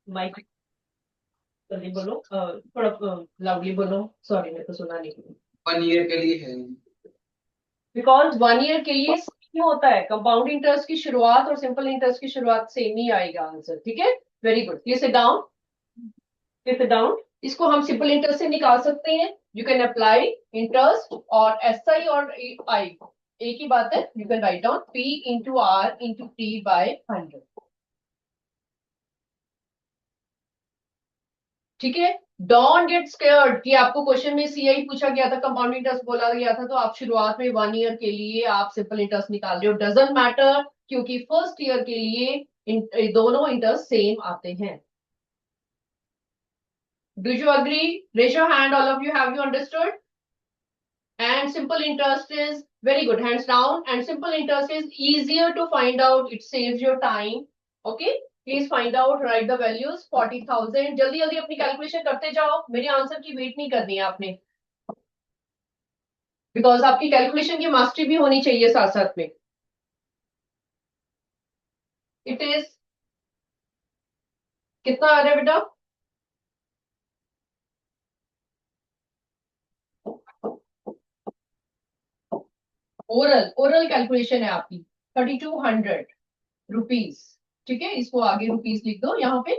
Mic जल्दी बोलो, थोड़ा लाउडली बोलो। सॉरी, मेरे को सुना नहीं। 1 ईयर के लिए है। बिकॉज 1 ईयर के लिए सेम होता है, कंपाउंड इंटरेस्ट की शुरुआत और सिंपल इंटरेस्ट की शुरुआत सेम ही आएगा आंसर। ठीक है, very good. Please sit down, please sit down. इसको हम सिंपल इंटरेस्ट से निकाल सकते हैं। यू कैन अप्लाई इंटरेस्ट और एस आई और आई, एक ही बात है। You can write down P into R into T by 100। ठीक है, डोंट गेट स्केयर्ड कि आपको क्वेश्चन में सीआई पूछा गया था, कंपाउंड इंटरेस्ट बोला गया था, तो आप शुरुआत में 1 ईयर के लिए आप सिंपल इंटरेस्ट निकाल रहे हो। डजंट मैटर, क्योंकि फर्स्ट ईयर के लिए दोनों इंटरेस्ट सेम आते हैं। Do you agree? Raise your hand, all of you. Have you understood? And simple interest is very good. Hands down. And simple interest is easier to find out. It saves your time. Okay. Please find out. Write the values. 40,000. जल्दी जल्दी अपनी calculation करते जाओ, मेरे answer की wait नहीं करनी है आपने। बिकॉज आपकी कैलकुलेशन की मास्टरी भी होनी चाहिए साथ साथ में। इट इज कितना आ रहा है बेटा? ओरल ओरल कैलकुलेशन है आपकी 3200 रुपीज। ठीक है, इसको आगे रुपीज लिख दो यहाँ पे,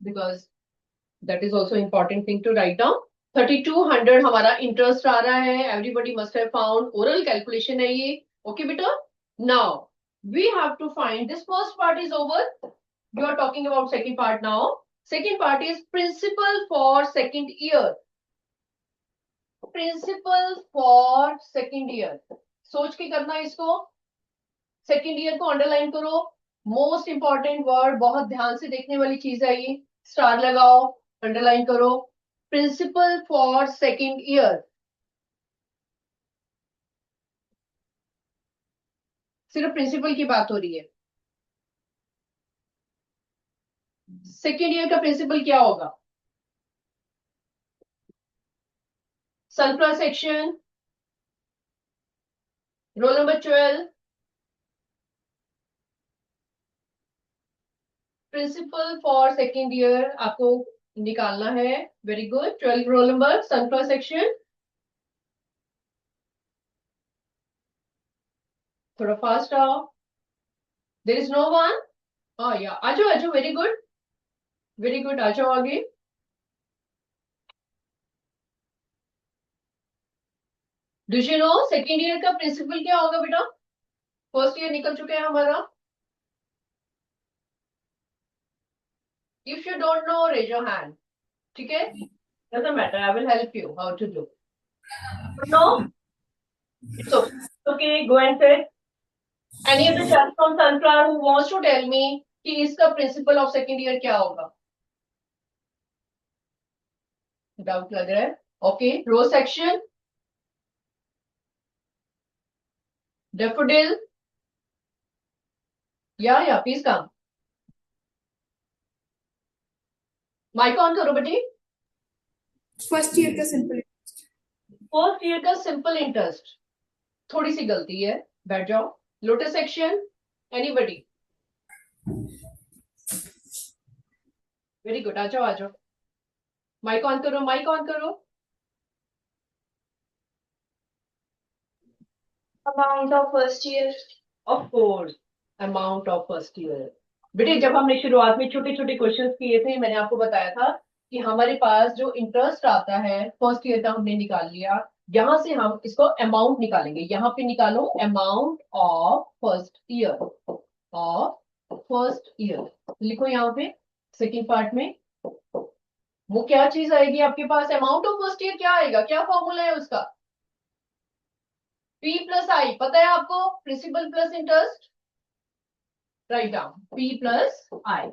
because that is also important thing to write down. 3200 हमारा इंटरेस्ट आ रहा है। Everybody must have found. Oral calculation है ये। ओके बेटा, now we have to find this. First part is over. You are talking about second part now. Second part is principal for second year. Principal for second year, सोच के करना इसको। Second year को underline करो। Most important word, बहुत ध्यान से देखने वाली चीज है ये। स्टार लगाओ, अंडरलाइन करो। प्रिंसिपल फॉर सेकेंड ईयर, सिर्फ प्रिंसिपल की बात हो रही है। सेकेंड ईयर का प्रिंसिपल क्या होगा? Sulphur section, roll number 12। Principal for second year आपको निकालना है। Very good. 12 roll number, sulphur section. थोड़ा फास्ट आओ। There is no one. हाँ या आ जाओ, आ जाओ। Very good, very good. आ जाओ आगे। Do you know second year का प्रिंसिपल क्या होगा बेटा? फर्स्ट ईयर निकल चुके हैं हमारा। If you don't know, raise your hand. ठीक है, doesn't matter, I will help you how to do. No, it's okay, go and fit. Any of the chat from Sunflower who wants to tell me कि इसका principle of second year क्या होगा? Doubt लग रहा है। Okay, rose section, daffodil. या please come. Mic on करो बेटी। फर्स्ट ईयर का सिंपल। फर्स्ट ईयर का सिंपल इंटरेस्ट, थोड़ी सी गलती है, बैठ जाओ। Lotus section, anybody? Very good, आ जाओ आ जाओ। माइक ऑन करो, माइक ऑन करो। Amount of first year. Of course, amount of first year. बेटे जब हमने शुरुआत में छोटे छोटे क्वेश्चंस किए थे, मैंने आपको बताया था कि हमारे पास जो इंटरेस्ट आता है फर्स्ट ईयर का हमने निकाल लिया। यहां से हम इसको अमाउंट निकालेंगे। यहाँ पे निकालो amount of first year. Of first year लिखो यहाँ पे सेकेंड पार्ट में। वो क्या चीज आएगी आपके पास? अमाउंट ऑफ फर्स्ट ईयर क्या आएगा? क्या फॉर्मूला है उसका? पी प्लस आई, पता है आपको? Principal plus interest. Write down P plus I.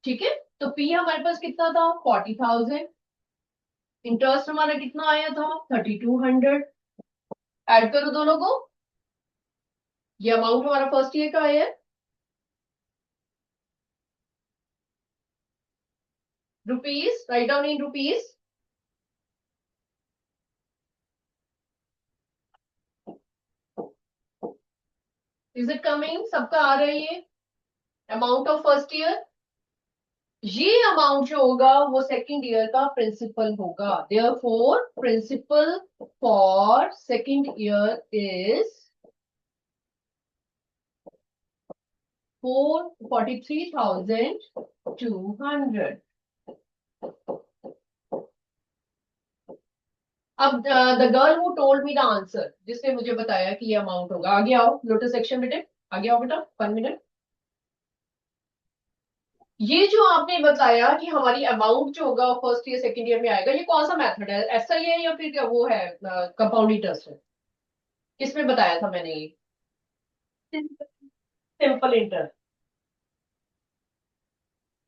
ठीक है, तो पी हमारे पास कितना था? 40,000। इंटरेस्ट हमारा कितना आया था? 3200। ऐड करो दोनों को। ये अमाउंट हमारा फर्स्ट ईयर का आया है, rupees. Write down in rupees. Is it coming? सबका आ रहा है ये अमाउंट ऑफ फर्स्ट ईयर? ये अमाउंट जो होगा वो सेकंड ईयर का प्रिंसिपल होगा। Therefore principal for second year is 443,200। अब the girl who told me the answer, जिसने मुझे बताया कि ये अमाउंट होगा, आगे आओ लोटस सेक्शन बेटे, आगे आओ बेटा 1 मिनट। ये जो आपने बताया कि हमारी अमाउंट जो होगा फर्स्ट ईयर सेकंड ईयर में आएगा, ये कौन सा मेथड है, ऐसा ही है या फिर क्या वो है कंपाउंड इंटरेस्ट है? किसमें बताया था मैंने ये? Simple interest.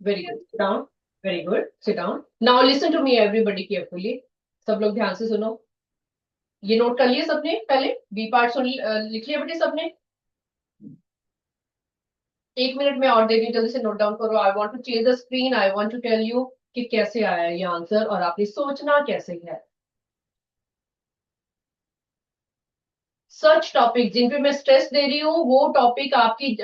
Very good, sit down. Very good, sit down. Now listen to me everybody carefully. सब लोग ध्यान से सुनो। ये नोट कर लिए सबने? पहले बी पार्ट सुन लिख लिया बेटे सबने? 1 मिनट में और दे दी, जल्दी से नोट डाउन करो। I want to change the screen, I want to tell you कि कैसे आया ये आंसर और आपने सोचना कैसे है। सच टॉपिक जिन पे मैं स्ट्रेस दे रही हूँ वो टॉपिक आपकी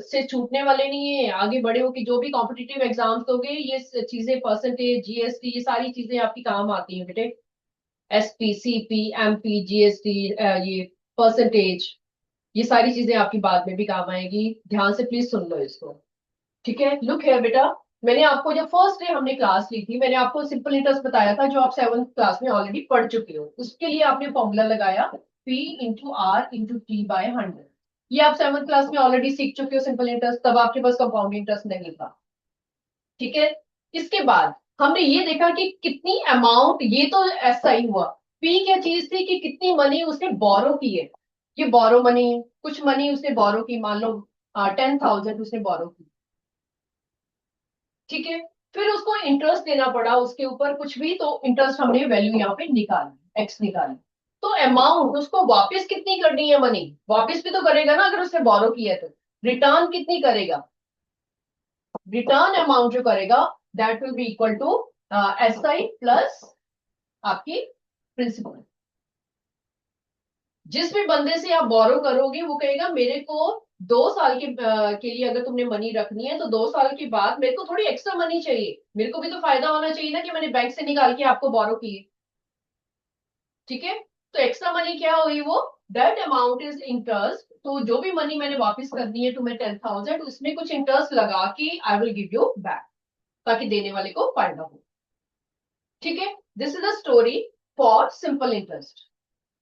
से छूटने वाले नहीं है। आगे बड़े हो कि जो भी कॉम्पिटिटिव एग्जाम्स दोगे ये चीजें, परसेंटेज, जीएसटी, ये सारी चीजें आपकी काम आती हैं बेटे। एसपी, सीपी, एमपी, जीएसटी, ये परसेंटेज, ये सारी चीजें आपकी बाद में भी काम आएगी। ध्यान से प्लीज सुन लो इसको। ठीक है, लुक है बेटा। मैंने आपको जब फर्स्ट डे हमने क्लास ली थी, मैंने आपको सिंपल इंटरेस्ट बताया था जो आप 7th क्लास में ऑलरेडी पढ़ चुके हो। उसके लिए आपने फॉर्मूला लगाया P into R into T by 100। ये आप 7th क्लास में ऑलरेडी सीख चुके हो सिंपल इंटरेस्ट, तब आपके पास कंपाउंड इंटरेस्ट नहीं था। ठीक है। इसके बाद हमने ये देखा कि कितनी अमाउंट, ये तो ऐसा ही हुआ। पी क्या चीज थी कि कितनी मनी उसने बोरो की है। ये बोरो मनी, कुछ मनी उसने बोरो की, मान लो 10,000 उसने बोरो की। ठीक है। फिर उसको इंटरेस्ट देना पड़ा उसके ऊपर कुछ भी, तो इंटरेस्ट हमने वैल्यू यहाँ पे निकाली, एक्स निकाली। तो अमाउंट उसको वापस कितनी करनी है, मनी वापस भी तो करेगा ना अगर उसने बोरो किया है तो। रिटर्न कितनी करेगा? रिटर्न अमाउंट जो करेगा that will be equal to S I plus आपकी प्रिंसिपल। जिस भी बंदे से आप बोरो करोगे वो कहेगा मेरे को 2 साल के लिए अगर तुमने मनी रखनी है तो 2 साल के बाद मेरे को थोड़ी एक्स्ट्रा मनी चाहिए, मेरे को भी तो फायदा होना चाहिए ना कि मैंने बैंक से निकाल के आपको बोरो की है। ठीक है। तो एक्स्ट्रा मनी क्या हुई वो? That amount is interest. तो जो भी मनी मैंने वापस करनी है तुम्हें 10,000, उसमें कुछ इंटरेस्ट लगा के I will give you back, ताकि देने वाले को फायदा हो। ठीक है। This is the story for simple interest.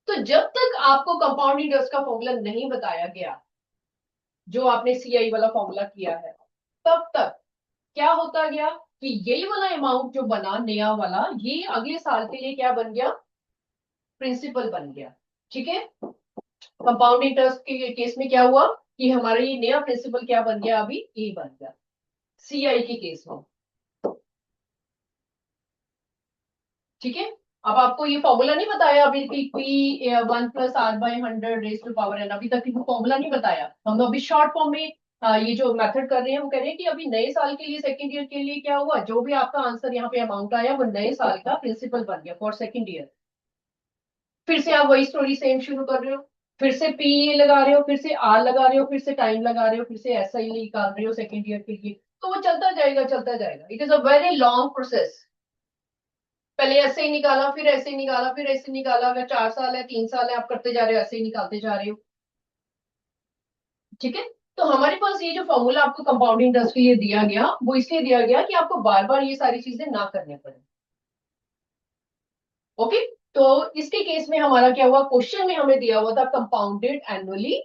तो जब तक आपको कंपाउंड इंटरेस्ट का फॉर्मूला नहीं बताया गया, जो आपने सीआई वाला फॉर्मूला किया है, तब तक क्या होता गया कि यही वाला अमाउंट जो बना नया वाला, ये अगले साल के लिए क्या बन गया? प्रिंसिपल बन गया। ठीक है। कंपाउंड इंटरेस्ट के केस में क्या हुआ कि हमारा ये नया प्रिंसिपल क्या बन गया? अभी ए बन गया सीआई के केस में। ठीक है। अब आपको ये फॉर्मूला नहीं बताया अभी कि P 1 + r/100 raise to power N, अभी तक फॉर्मूला नहीं बताया। हम अभी शॉर्ट फॉर्म में ये जो मेथड कर रहे हैं वो कह रहे हैं कि अभी नए साल के लिए सेकंड ईयर के लिए क्या हुआ, जो भी आपका आंसर यहाँ पे अमाउंट आया वो नए साल का प्रिंसिपल बन गया फॉर सेकंड ईयर। फिर से आप वही स्टोरी सेम शुरू कर रहे हो, फिर से पी लगा रहे हो, फिर से आर लगा रहे हो, फिर से टाइम लगा रहे हो, फिर से ऐसा ही निकाल रहे हो सेकंड ईयर के लिए। तो वो चलता जाएगा चलता जाएगा। It is a very long process. पहले ऐसे ही निकाला, फिर ऐसे ही निकाला, फिर ऐसे निकाला। अगर 4 साल है, 3 साल है, आप करते जा रहे हो, ऐसे ही निकालते जा रहे हो। ठीक है। तो हमारे पास ये जो फॉर्मूला आपको कंपाउंडिंग इंटरेस्ट के लिए दिया गया, वो इसलिए दिया गया कि आपको बार बार ये सारी चीजें ना करने पड़े। ओके। तो इसके केस में हमारा क्या हुआ, क्वेश्चन में हमें दिया हुआ था कंपाउंडेड एनुअली,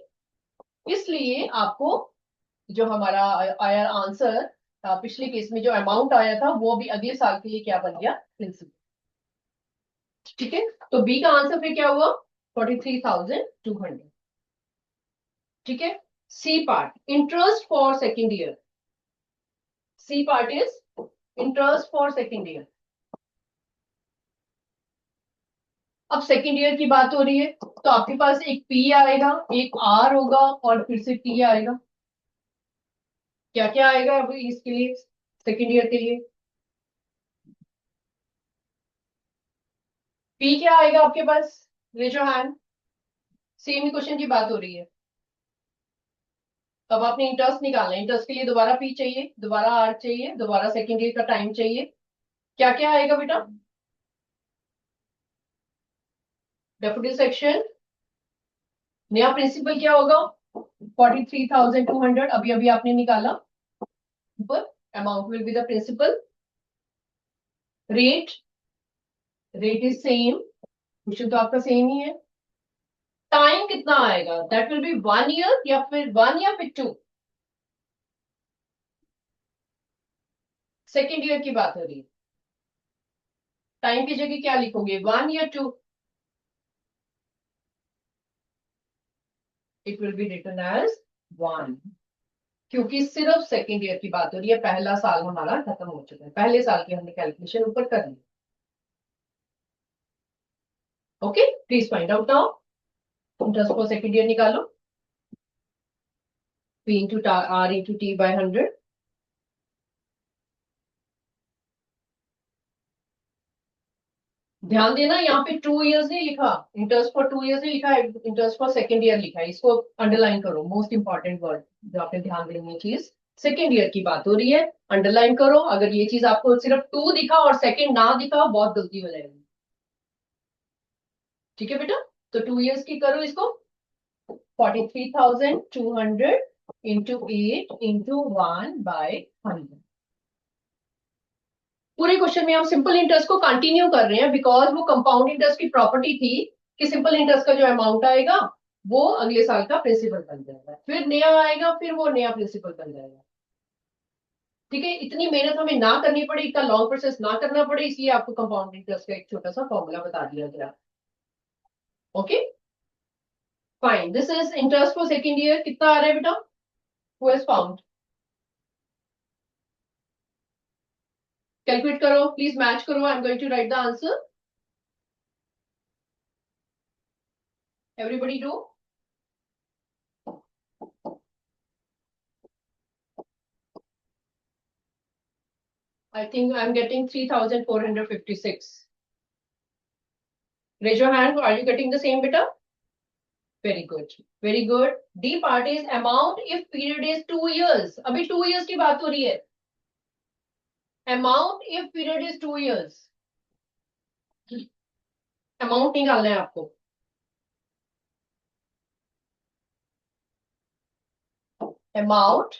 इसलिए आपको जो हमारा आया आंसर, पिछले केस में जो अमाउंट आया था वो भी अगले साल के लिए क्या बन गया? प्रिंसिपल। ठीक है। तो बी का आंसर फिर क्या हुआ? 43,200। ठीक है। C part, interest for second year. C part is interest for second year. अब सेकेंड ईयर की बात हो रही है तो आपके पास एक पी आएगा, एक आर होगा और फिर से टी आएगा। क्या क्या आएगा अभी इसके लिए, सेकेंड ईयर के लिए? पी क्या आएगा आपके पास? Raise your hand. Same question की बात हो रही है। अब आपने इंटरेस्ट निकालना है, इंटरेस्ट के लिए दोबारा पी चाहिए, दोबारा आर चाहिए, दोबारा सेकेंड ईयर का टाइम चाहिए। क्या क्या आएगा बेटा? डेप्यूटी सेक्शन, नया प्रिंसिपल क्या होगा? 43,200 अभी अभी आपने निकाला। ऊपर amount will be the principal. Rate, rate is same, question तो आपका सेम ही है। टाइम कितना आएगा? दैट विल बी 1 ईयर या फिर 1 या फिर 2? सेकेंड ईयर की बात हो रही है। टाइम की जगह क्या लिखोगे, 1 या 2? It will be written as 1, क्योंकि सिर्फ सेकेंड ईयर की बात हो रही है, पहला साल हमारा खत्म हो चुका है, पहले साल की हमने कैलकुलेशन ऊपर कर ली। Okay, please find out now. Interest for second year निकालो। P into R into T by 100। ध्यान देना, यहाँ पे 2 इयर्स नहीं लिखा, इंटरेस्ट फॉर 2 इयर्स नहीं लिखा है, इंटरेस्ट फॉर सेकेंड ईयर लिखा है। इसको अंडरलाइन करो, मोस्ट इंपॉर्टेंट वर्ड जो आपने ध्यान देनी है चीज। सेकेंड ईयर की बात हो रही है, अंडरलाइन करो। अगर ये चीज आपको सिर्फ 2 दिखा और सेकेंड ना दिखा, बहुत गलती हो जाएगी। ठीक है बेटा, तो 2 इयर्स की करो इसको। 43,200 इंटू 8 इंटू 1/100। पूरे क्वेश्चन में हम सिंपल इंटरेस्ट को कंटिन्यू कर रहे हैं, बिकॉज वो कंपाउंड इंटरेस्ट की प्रॉपर्टी थी कि सिंपल इंटरेस्ट का जो अमाउंट आएगा वो अगले साल का प्रिंसिपल बन जाएगा, फिर नया आएगा, फिर वो नया प्रिंसिपल बन जाएगा। ठीक है, इतनी मेहनत हमें ना करनी पड़े, इतना लॉन्ग प्रोसेस ना करना पड़े, इसलिए आपको कंपाउंड इंटरेस्ट का एक छोटा सा फॉर्मूला बता दिया गया। Okay fine, this is interest for second year. कितना आ रहा है बेटा? Who has found? कैलकुलेट करो प्लीज, मैच करो। I am going to write the answer. Everybody do. I think I'm getting 3,456. Raise your hand. Are you getting the same beta? Very good. Very good. D part is amount if period is 2 years. अभी 2 years की बात हो रही है. Amount if period is 2 years. Amount निकालना है आपको. Amount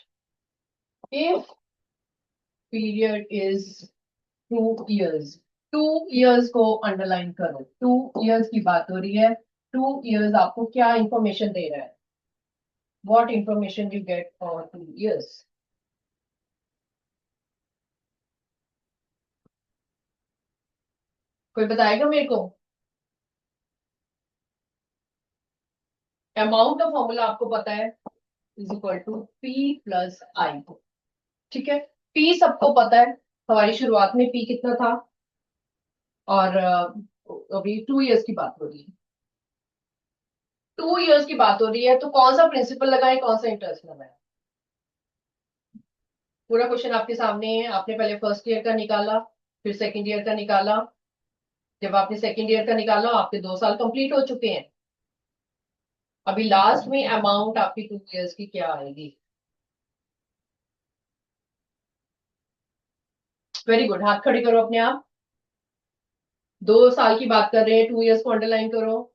if period is 2 years. 2 years को अंडरलाइन करो. 2 years की बात हो रही है. 2 years आपको क्या इंफॉर्मेशन दे रहा है? What information you get for 2 years? कोई बताएगा मेरे को? अमाउंट का फॉर्मूला आपको पता है, is equal to P plus I. ठीक है, पी सबको पता है, हमारी शुरुआत में पी कितना था, और अभी 2 इयर्स की बात हो रही है। 2 इयर्स की बात हो रही है, तो कौन सा प्रिंसिपल लगाए, कौन सा इंटरेस्ट लगाए? पूरा क्वेश्चन आपके सामने है। आपने पहले फर्स्ट ईयर का निकाला, फिर सेकेंड ईयर का निकाला। जब आपने सेकेंड ईयर का निकाला, आपके 2 साल कंप्लीट हो चुके हैं। अभी लास्ट में अमाउंट आपकी 2 इयर्स की क्या आएगी? वेरी गुड, हाथ खड़े करो अपने आप। 2 साल की बात कर रहे हैं, 2 इयर्स को अंडरलाइन करो।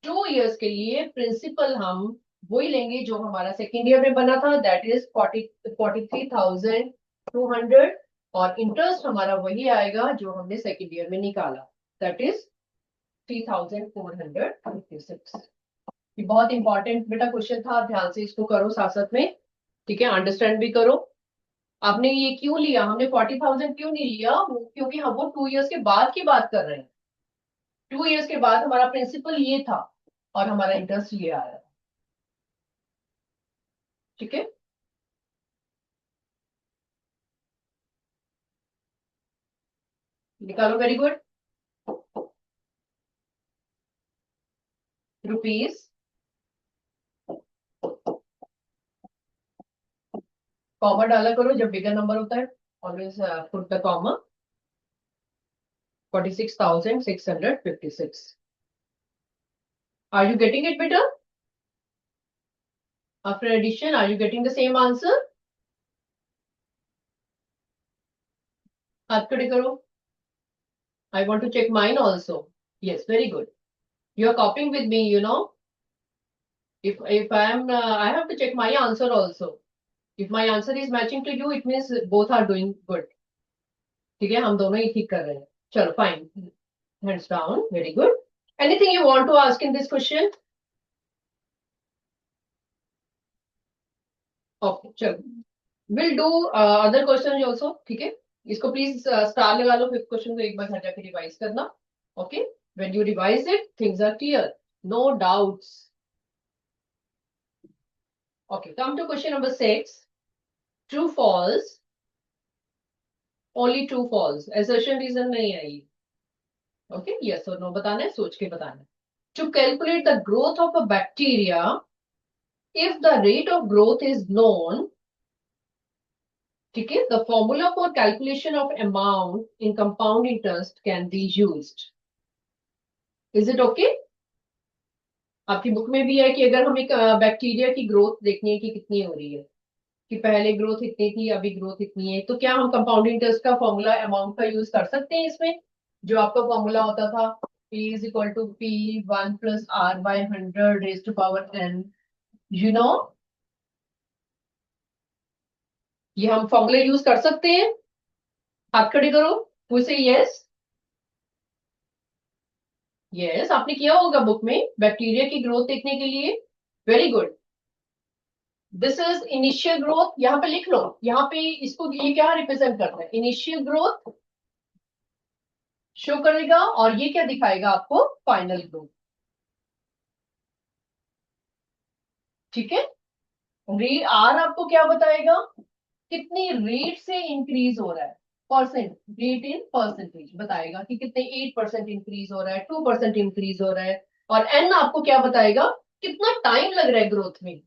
2 इयर्स के लिए प्रिंसिपल हम वही लेंगे जो हमारा सेकेंड ईयर में बना था, दैट इज 43,200, और इंटरेस्ट हमारा वही आएगा जो हमने सेकेंड ईयर में निकाला, दैट इज 3,456। ये बहुत इंपॉर्टेंट बेटा क्वेश्चन था, ध्यान से इसको करो साथ साथ में। ठीक है, अंडरस्टैंड भी करो। आपने ये क्यों लिया, हमने 40,000 क्यों नहीं लिया? क्योंकि हम वो 2 इयर्स के बाद की बात कर रहे हैं। 2 इयर्स के बाद हमारा प्रिंसिपल ये था और हमारा इंटरेस्ट ये आ रहा है। ठीक है, निकालो। Very good. रुपीज, कॉमा डाला करो जब बिगर नंबर होता है, always put the comma. 46,656। Are you getting it better? After addition, are you getting the same answer? हाथ खड़े करो. I want to check mine also. Yes, very good. You are copying with me, you know. If I am, I have to check my answer also. If my answer is matching to you, it means both are doing good. ठीक है, हम दोनों ही ठीक कर रहे हैं. चलो, fine. Hands down. Very good. Anything you want to ask in this question? Okay, चलो. We'll do other questions also. ठीक है. इसको प्लीज स्टार लगा लो. फिफ्थ क्वेश्चन को एक बार घर जाके रिवाइज करना. Okay. When you revise it, things are clear. No doubts. Okay, come to question number 6. True, false. Only true, false. Assertion reason नहीं आई. Okay, yes or no बताना है, सोच के बताना है. To calculate the growth of a bacteria, if the rate of growth is known, ठीक है, the formula for calculation of amount in compound interest can be used. Is it okay? आपकी book में भी है कि अगर हमें बैक्टीरिया की ग्रोथ देखनी है कि कितनी हो रही है, कि पहले ग्रोथ इतनी थी, अभी ग्रोथ इतनी है, तो क्या हम कंपाउंड इंटरेस्ट का फॉर्मूला अमाउंट का यूज कर सकते हैं इसमें? जो आपका फॉर्मूला होता था P is equal to P1 plus R by 100 raise to power n. You know, ये हम फॉर्मूला यूज कर सकते हैं. हाथ खड़े करो. Who say yes? यस, आपने किया होगा बुक में बैक्टीरिया की ग्रोथ देखने के लिए. Very good. This is initial growth. यहाँ पे लिख लो. यहाँ पे इसको ये क्या रिप्रेजेंट करता है? इनिशियल ग्रोथ शो करेगा और ये क्या दिखाएगा आपको? Final growth. ठीक है. रेट आर आपको क्या बताएगा? कितनी रेट से इंक्रीज हो रहा है. परसेंट, रेट इन परसेंटेज बताएगा कि कितने 8% इंक्रीज हो रहा है, 2% इंक्रीज हो रहा है. और एन आपको क्या बताएगा? कितना टाइम लग रहा है ग्रोथ में.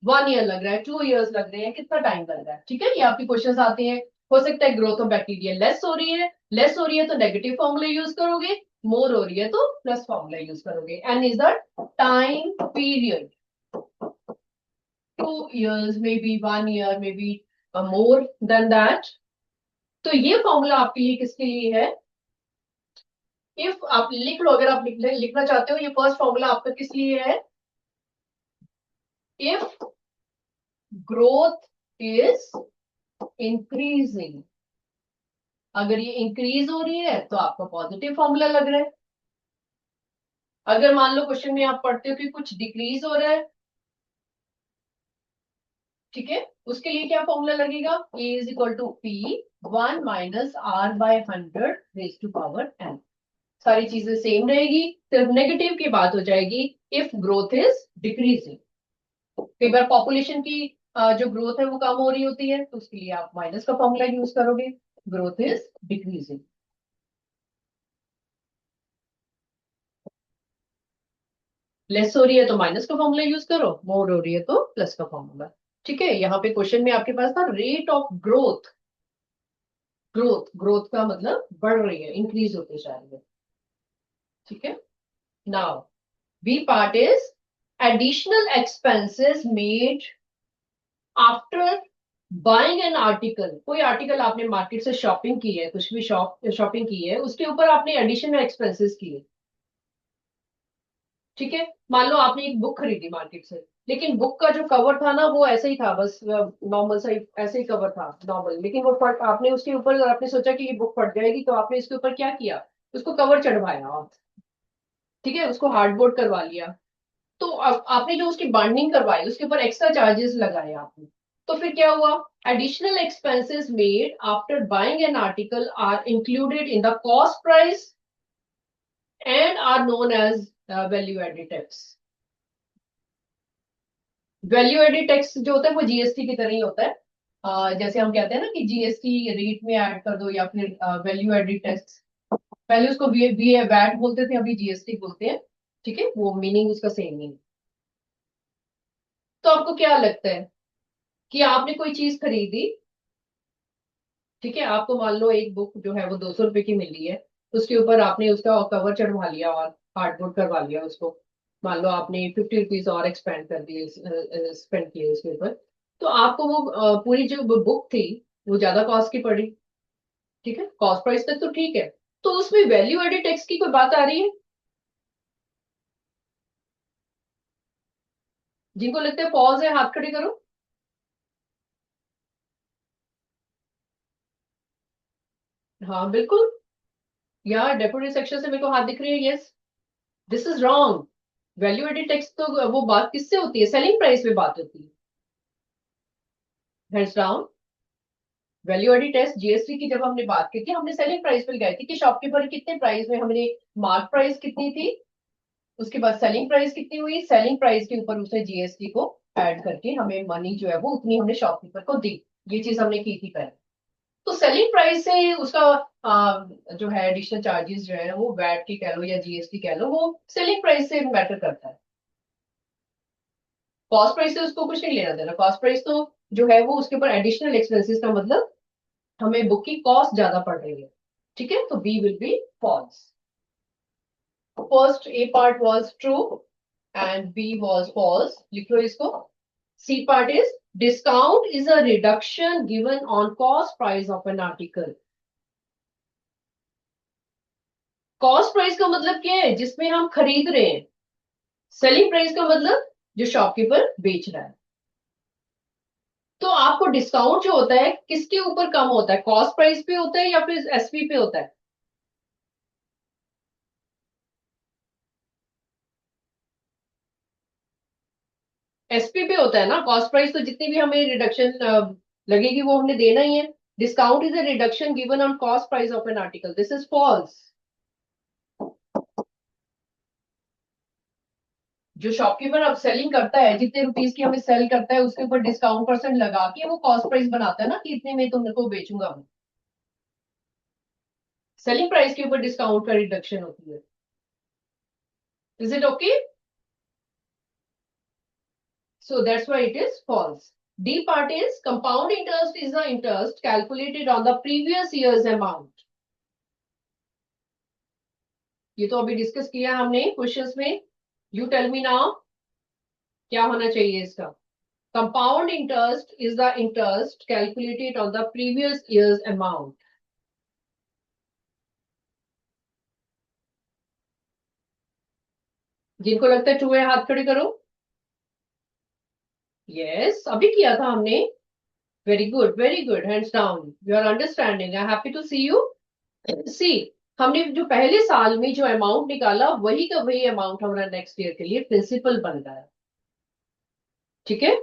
1 ईयर लग रहा है, 2 ईयर्स लग रहे हैं, कितना टाइम लग रहा है. ठीक है, ये आपके क्वेश्चन आते हैं. हो सकता है ग्रोथ ऑफ बैक्टीरिया लेस हो रही है. लेस हो रही है तो नेगेटिव फॉर्मूला यूज करोगे. मोर हो रही है तो प्लस फॉर्मूला यूज करोगे. N is the time period. 2 years, maybe 1 year, maybe more than that. तो ये फॉर्मूला आपके लिए किसके लिए है? इफ आप लिख लो, अगर आप लिखना चाहते हो, ये फर्स्ट फॉर्मूला आपका किस लिए है? इफ ग्रोथ इज इंक्रीजिंग, अगर ये इंक्रीज हो रही है तो आपका पॉजिटिव फॉर्मूला लग रहा है. अगर मान लो क्वेश्चन में आप पढ़ते हो कि कुछ डिक्रीज हो रहा है, ठीक है, उसके लिए क्या फॉर्मूला लगेगा? A is equal to P1 minus R by 100 raise to power n. सारी चीजें सेम रहेगी, सिर्फ नेगेटिव की बात हो जाएगी इफ ग्रोथ इज डिक्रीजिंग. कई बार पॉपुलेशन की जो ग्रोथ है वो कम हो रही होती है, तो उसके लिए आप माइनस का फॉर्मूला यूज करोगे. Growth is decreasing. लेस हो रही है तो माइनस का फॉर्मूला यूज करो, मोर हो रही है तो प्लस का फॉर्मूला. ठीक है. यहाँ पे क्वेश्चन में आपके पास था rate of growth. Growth, growth का मतलब बढ़ रही है, इंक्रीज होते जा रही है. ठीक है. Now B part is additional expenses made after buying an article. कोई आर्टिकल आपने मार्केट से शॉपिंग की है, कुछ भी शॉपिंग की है, उसके ऊपर आपने एडिशनल एक्सपेंसेस किए. ठीक है. मान लो आपने एक बुक खरीदी मार्केट से, लेकिन बुक का जो कवर था ना वो ऐसे ही था, बस नॉर्मल सा ऐसे ही कवर था नॉर्मल, लेकिन वो फट, आपने उसके ऊपर, आपने सोचा कि ये बुक फट जाएगी, तो आपने इसके ऊपर क्या किया? उसको कवर चढ़वाया. ठीक है, उसको हार्डबोर्ड करवा लिया. तो आपने जो उसकी बाइंडिंग करवाई उसके ऊपर एक्स्ट्रा चार्जेस लगाए आपने. तो फिर क्या हुआ? Additional expenses made after buying an article are included in the cost price and are known as value added tax. Value added tax जो होता है वो जीएसटी की तरह ही होता है. जैसे हम कहते हैं ना कि जीएसटी रेट में ऐड कर दो, या फिर वैल्यू एडेड टैक्स. पहले उसको वैट बोलते थे, अभी जीएसटी बोलते हैं. ठीक है, वो मीनिंग उसका सेम ही है. तो आपको क्या लगता है कि आपने कोई चीज खरीदी, ठीक है, आपको मान लो एक बुक जो है वो 200 रुपए की मिल रही है, उसके ऊपर आपने उसका कवर चढ़वा लिया और हार्डबोर्ड करवा लिया उसको. मान लो आपने 50 रुपीज और एक्सपेंड कर दिए, स्पेंड किए उसके ऊपर, तो आपको वो पूरी जो बुक थी वो ज्यादा कॉस्ट की पड़ी। ठीक है, कॉस्ट प्राइस तक तो ठीक है, तो उसमें वैल्यू एडेड टैक्स की कोई बात आ रही है? जिनको लगता है पॉज है, हाथ खड़े करो। हाँ बिल्कुल, यहाँ डेप्यूटी सेक्शन से मेरे को हाथ दिख रही है, yes. This is wrong. Value added tax तो वो बात किससे होती है? सेलिंग प्राइस पे बात होती है। Hands down. Value added tax GST की जब हमने बात की थी, हमने सेलिंग प्राइस पे लगाई थी कि शॉपकीपर कितने प्राइस में, हमने मार्क प्राइस कितनी थी, उसके बाद सेलिंग प्राइस कितनी हुई, सेलिंग प्राइस के ऊपर उसने जीएसटी को ऐड करके हमें मनी जो है वो उतनी हमने शॉपकीपर को दी। ये चीज हमने की थी पहले। तो सेलिंग प्राइस से उसका जो है एडिशनल चार्जेस जो है वो वैट की कह लो या जीएसटी कह लो, वो सेलिंग प्राइस से मैटर करता है। कॉस्ट प्राइस से उसको कुछ नहीं लेना देना। कॉस्ट प्राइस तो जो है वो उसके ऊपर एडिशनल एक्सपेंसेस का मतलब हमें बुक की कॉस्ट ज्यादा पड़ रही है। ठीक है, तो B will be false. First A part was true and B was false, लिख लो इसको। C part is discount is a reduction given on cost price of an article. Cost price का मतलब क्या है? जिसमें हम खरीद रहे हैं। सेलिंग प्राइस का मतलब जो शॉपकीपर बेच रहा है। तो आपको डिस्काउंट जो होता है किसके ऊपर कम होता है? कॉस्ट प्राइस पे होता है या फिर एसपी पे होता है? एसपी पे होता है ना। कॉस्ट प्राइस तो जितनी भी हमें रिडक्शन लगेगी वो हमने देना ही है। Discount is a reduction given on cost price of an article, this is false. जो शॉपकीपर अब सेलिंग करता है, जितने रुपीज की हमें सेल करता है उसके ऊपर डिस्काउंट परसेंट लगा के वो कॉस्ट प्राइस बनाता है ना, कि इतने में तुमको बेचूंगा मैं। सेलिंग प्राइस के ऊपर डिस्काउंट का रिडक्शन होती है। Is it okay? So that's why it is false. D part is compound interest is the interest calculated on the previous year's amount. ये तो अभी डिस्कस किया हमने क्वेश्चंस में। यू टेल मी नाउ, क्या होना चाहिए इसका? Compound interest is the interest calculated on the previous years amount. जिनको लगता है ट्रू है हाथ खड़े करो। यस, अभी किया था हमने। Very good, hands down, you are understanding, I happy to see you. See, हमने जो पहले साल में जो अमाउंट निकाला वही का वही अमाउंट हमारा नेक्स्ट ईयर के लिए प्रिंसिपल बन रहा है। ठीक है,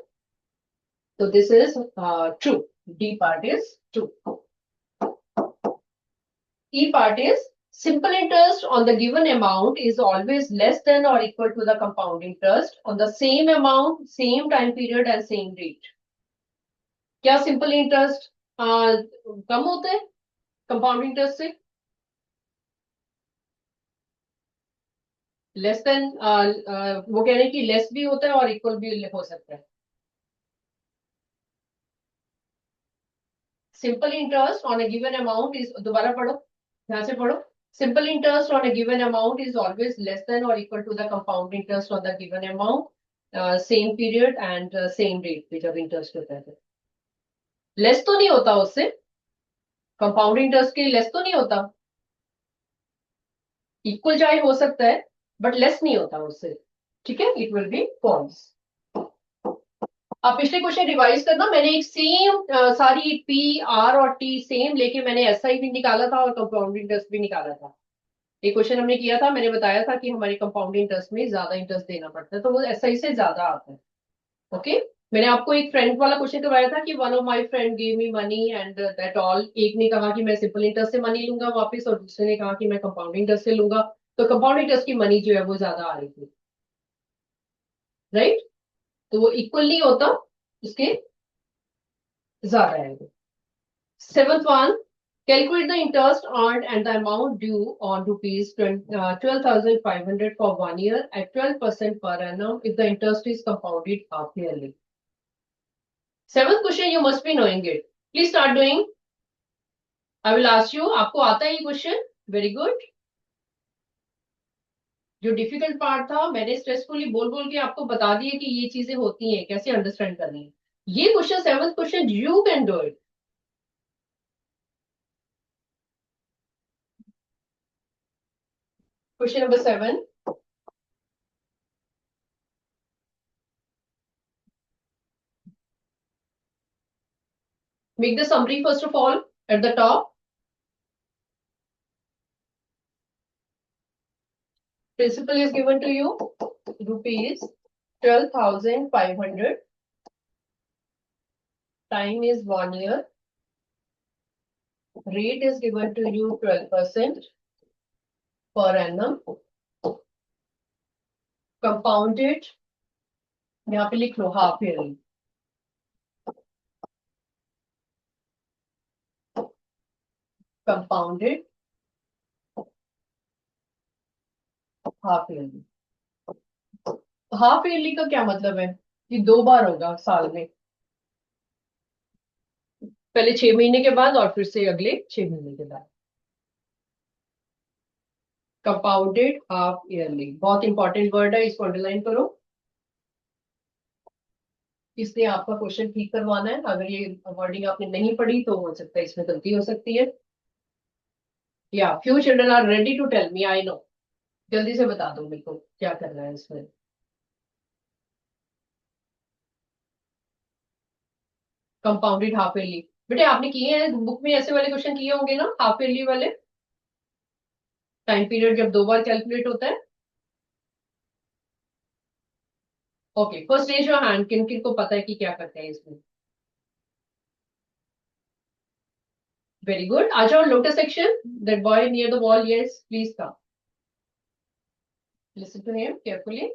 तो this is true. D part is true. E part is simple interest on the given amount is always less than or equal to the compound interest on the same amount, same time period and same rate. क्या simple interest कम होता है compound interest से? Less than, वो कह रहे हैं कि less भी होता है और इक्वल भी हो सकता है। Simple interest on a given amount is, दोबारा पढ़ो, ध्यान से पढ़ो। Simple interest on a given amount is always less than और equal to the compound interest on the given amount, same period and same rate पे जब interest होता है। लेस तो नहीं होता उससे, कंपाउंड इंटरेस्ट के लेस तो नहीं होता। इक्वल चाहे हो सकता है बट लेस नहीं होता उससे। ठीक है, इट विल बी फॉल्स। आप पिछले क्वेश्चन रिवाइज करना, मैंने एक सेम सारी पी आर और टी सेम लेके मैंने एसआई भी निकाला था और कंपाउंड इंटरेस्ट भी निकाला था। एक क्वेश्चन हमने किया था, मैंने बताया था कि हमारे कंपाउंड इंटरेस्ट में ज्यादा इंटरेस्ट देना पड़ता है, तो वो एसआई से ज्यादा आता है। ओके, मैंने आपको एक फ्रेंड वाला क्वेश्चन करवाया था कि one of my friend give me money and that all. एक ने कहा कि मैं सिंपल इंटरेस्ट से मनी लूंगा वापस, और दूसरे ने कहा कि मैं कंपाउंड इंटरेस्ट से लूंगा। तो कंपाउंड इंटरेस्ट की मनी जो है वो ज्यादा आ रही थी, राइट? तो वो इक्वल नहीं होता, उसके ज्यादा है। Seventh one, calculate the interest earned and the amount due on rupees 12,500 for 1 year at 12% per annum if the interest is compounded half yearly. Seventh question, you must be knowing it. Please start doing. I will ask you, आपको आता है ये question? Very good. जो difficult part था मैंने स्ट्रेसफुली बोल बोल के आपको बता दिया कि ये चीजें होती हैं, कैसे अंडरस्टैंड करनी है। ये question, seventh question, you can do it. Question number 7, make the summary first of all at the top. Principal is given to you rupees 12,500. Time is 1 year. Rate is given to you 12% per annum. Compounded, यहाँ पे लिख लो half yearly. Compounded half yearly. Half yearly का क्या मतलब है कि 2 बार होगा साल में, पहले 6 महीने के बाद और फिर से अगले 6 महीने के बाद। कंपाउंडेड हाफ ईयरली बहुत इंपॉर्टेंट वर्ड है, इसको अंडरलाइन करो। इसलिए आपका क्वेश्चन ठीक करवाना है। अगर ये वर्डिंग आपने नहीं पढ़ी तो हो सकता है इसमें गलती हो सकती है। या few children are ready to tell me, I know. जल्दी से बता दो मेरे को क्या करना है इसमें। कंपाउंडेड हाफ ईयरली, बेटे आपने किए हैं बुक में, ऐसे वाले क्वेश्चन किए होंगे ना हाफ ईयरली वाले। टाइम पीरियड जब 2 बार कैलकुलेट होता है। Okay, first raise your hand, किन किन को पता है कि क्या करते हैं इसमें। वेरी गुड, आ जाओ lotus section, that boy near the wall, yes please come, listen to him carefully.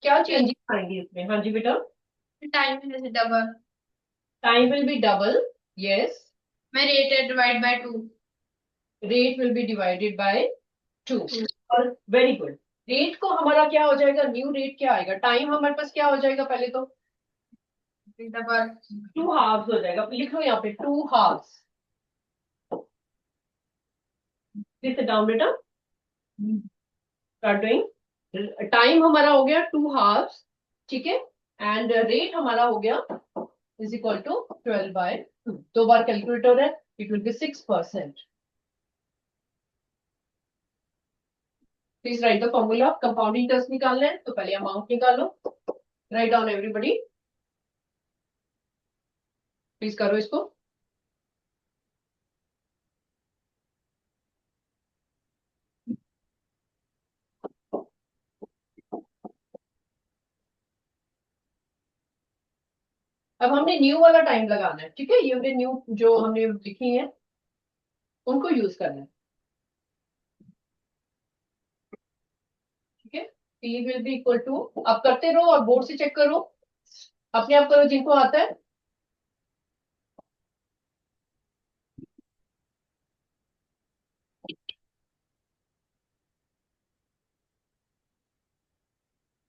क्या चेंजेस आएंगे इसमें? हाँ जी बेटा। Time is double. Time will be double, yes. My rate is divided by 2. Rate will be divided by 2। और very good, rate को हमारा क्या हो जाएगा, न्यू रेट क्या आएगा, टाइम हमारे पास क्या हो जाएगा पहले तो Double. 2 हाफ्स हो जाएगा, लिखो यहाँ पे 2 हाफ्स। प्लीज सिट डाउन बेटा, स्टार्ट डूइंग। टाइम हमारा हो गया 2 हाफ्स, ठीक है। एंड रेट हमारा हो गया इज इक्वल टू 12/2। 2 बार कैलकुलेट हो रहा है, it will be 6%। Please write the formula. Compounding interest निकालना है तो पहले अमाउंट निकालो। राइट डाउन एवरीबडी, प्लीज करो इसको। अब हमने न्यू वाला टाइम लगाना है, ठीक है। ये हमने न्यू जो हमने लिखी है उनको यूज करना है, ठीक है। P will be equal to, आप करते रहो और बोर्ड से चेक करो, अपने आप करो जिनको आता है।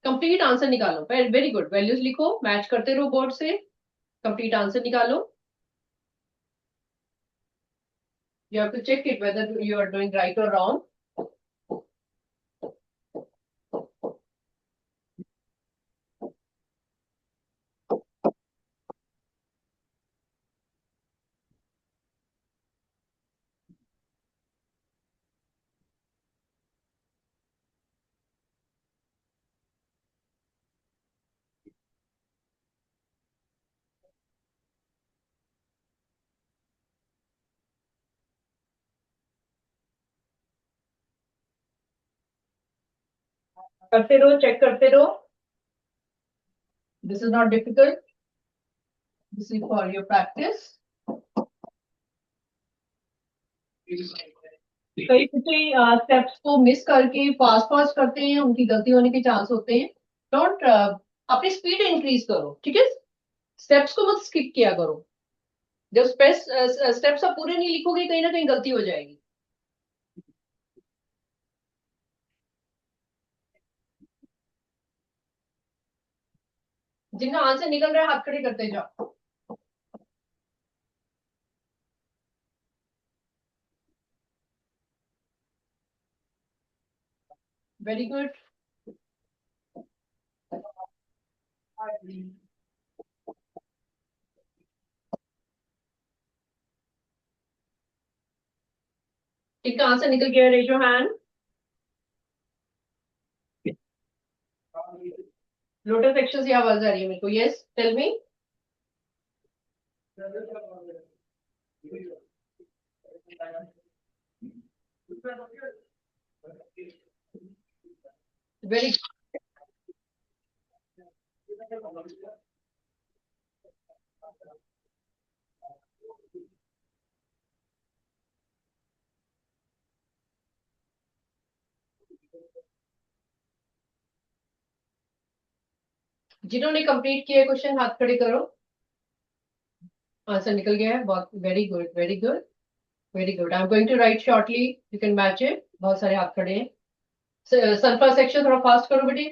कंप्लीट आंसर निकालो, वेरी गुड, वैल्यूज लिखो, मैच करते रहो बोर्ड से, कंप्लीट आंसर निकालो। You have to check it whether you are doing right और रॉन्ग। करते रहो, चेक करते रहो। This is not difficult, this is for your practice. कई बच्चे स्टेप्स को मिस करके फास्ट फास्ट करते हैं, उनकी गलती होने के चांस होते हैं। डोंट, अपनी स्पीड इंक्रीज करो, ठीक है। स्टेप्स को मत स्किप किया करो। जब स्टेप्स आप पूरे नहीं लिखोगे कहीं ना कहीं गलती हो जाएगी। जिनका आंसर निकल रहा है हाथ खड़े करते जाओ। Very good. इसका आंसर निकल गया, raise your hand. Lotus section से आवाज आ रही है मेरे को। Yes, tell me. वेरी। जिन्होंने कंप्लीट किया क्वेश्चन हाथ खड़े करो। आंसर निकल गया है, बहुत very good, very good, very good. I am going to write shortly, you can match it. बहुत सारे हाथ खड़े हैं। सल्फर सेक्शन थोड़ा फास्ट करो बेटी।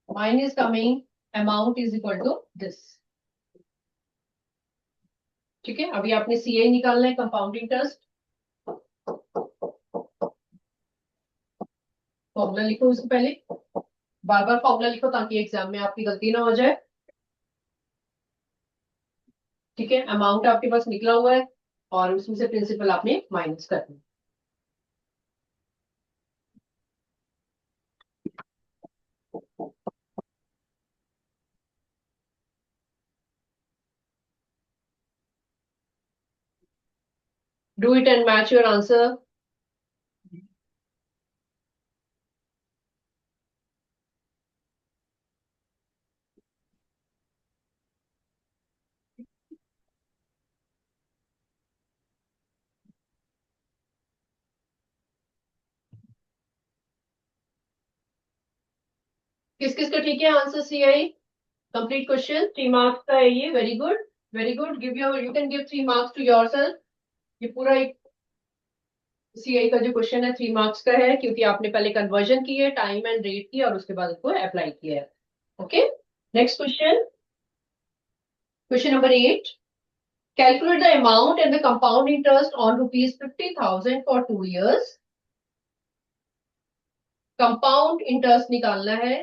Mine is coming, amount is equal to this। ठीक है, अभी आपने सीआई निकालना है, कंपाउंड इंटरेस्ट। फॉर्मूला लिखो उससे पहले, बार बार फॉर्मूला लिखो ताकि एग्जाम में आपकी गलती ना हो जाए। ठीक है, अमाउंट आपके पास निकला हुआ है और उसमें से प्रिंसिपल आपने माइनस करना है। Do it and match your answer. किस किस का ठीक है answer CI? Complete question 3 marks का है ये। Very good, very good. Give your, you can give 3 marks to yourself. ये पूरा एक सीआई का जो क्वेश्चन है 3 मार्क्स का है, क्योंकि आपने पहले कन्वर्जन की है, टाइम एंड रेट की, और उसके बाद उसको अप्लाई किया है। Okay, next question, question number 8। Calculate the amount and the compound interest on rupees 50,000 for 2 years। Compound interest निकालना है,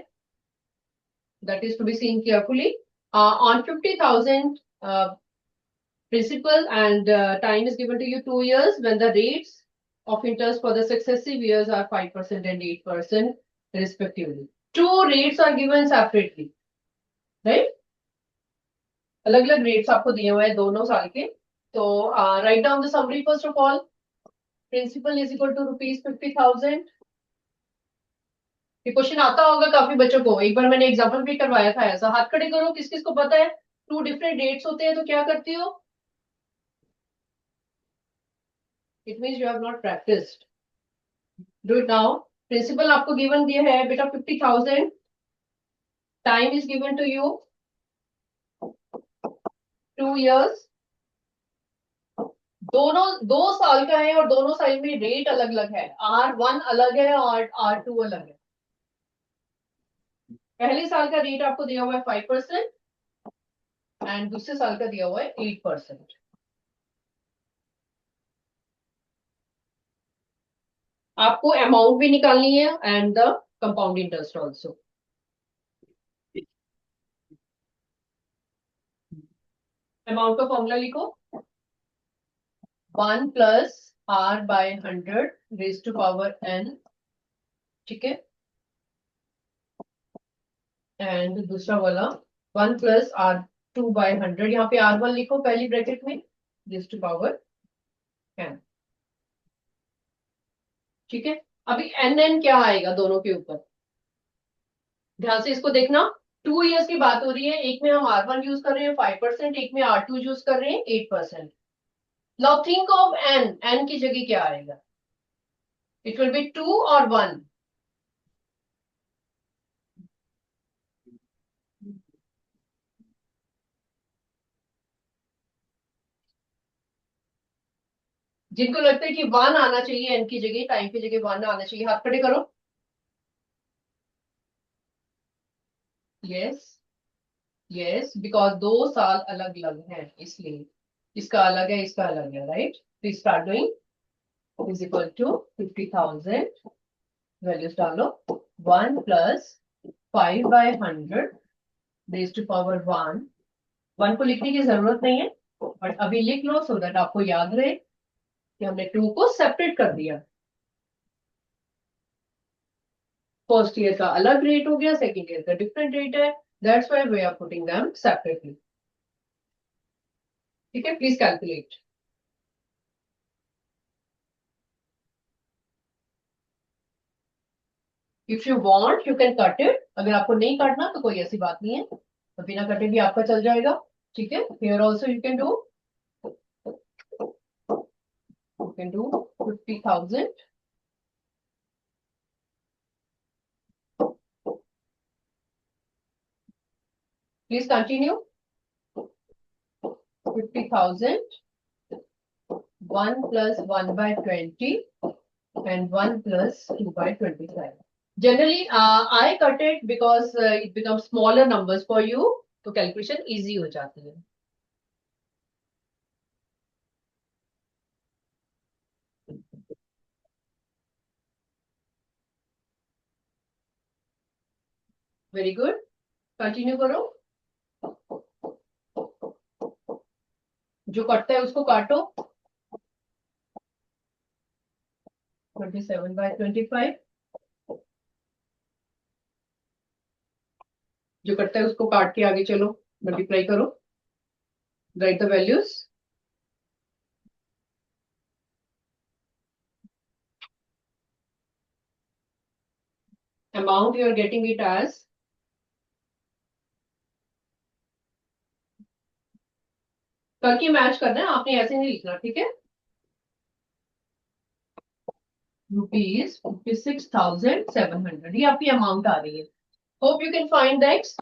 that is to be seen carefully, on 50,000 principal, and time is given to you 2 years, when the rates of interest for the successive years are 5% and 8% respectively। Two rates are given separately, right? अलग अलग rates आपको दिए हुए हैं दोनों साल के। तो write down the summary first of all. Principal is equal to ₹50,000। ये क्वेश्चन आता होगा काफी बच्चों को, एक बार मैंने एग्जांपल भी करवाया था ऐसा। हाथ खड़े करो, किस किस को पता है 2 डिफरेंट डेट्स होते हैं तो क्या करती हो? It means you have not practised. Do it now. Principal आपको गिवन दिया है बेटा 50,000। Time is given to you 2 years। दोनों 2 साल का है और दोनों साल में रेट अलग अलग है। R1 अलग है और R2 अलग है। पहले साल का रेट आपको दिया हुआ है 5% एंड दूसरे साल का दिया हुआ है 8%। आपको अमाउंट भी निकालनी है and the compound interest also. Amount का फॉर्मूला लिखो, 1 plus R/100 raise to power n। ठीक है, एंड दूसरा वाला 1 प्लस R2/100, यहाँ पे R1 लिखो पहली ब्रैकेट में, रेज टू पावर n। ठीक है, अभी n क्या आएगा दोनों के ऊपर, ध्यान से इसको देखना। 2 years की बात हो रही है, एक में हम R1 यूज कर रहे हैं 5%, एक में R2 यूज कर रहे हैं 8%। नाउ थिंक ऑफ n की जगह क्या आएगा? इट विल बी 2 और 1। जिनको लगता है कि 1 आना चाहिए n की जगह, टाइम की जगह 1 आना चाहिए, हाथ खड़े करो। यस, यस, बिकॉज 2 साल अलग अलग हैं इसलिए। इसका अलग है, इसका अलग है, right? Please start doing. Is equal to 50,000, values डालो। 1 प्लस 5/100 रेज टू पावर 1। 1 को लिखने की जरूरत नहीं है, बट अभी लिख लो सो दैट आपको याद रहे कि हमने 2 को सेपरेट कर दिया। फर्स्ट ईयर का अलग रेट हो गया, सेकेंड ईयर का डिफरेंट रेट है, that's why we are putting them separately. ठीक है, please calculate. If you want you can cut it, अगर आपको नहीं काटना तो कोई ऐसी बात नहीं है, तो बिना कटे भी आपका चल जाएगा। ठीक है, here also you can do 50,000 please continue. 50,000 1 plus 1/20 and 1 plus 2/25. Generally, I cut it because it becomes smaller numbers for you, तो कैलकुलेशन इजी हो जाती है। वेरी गुड, कंटिन्यू करो। जो कटता है उसको काटो। 27/25, जो कटता है उसको काट के आगे चलो, मल्टीप्लाई करो, write the values. Amount you are getting it as करके मैच करना है, आपने ऐसे नहीं लिखना, ठीक है? ₹56,700 ये आपकी अमाउंट आ रही है। Hope you can find the x.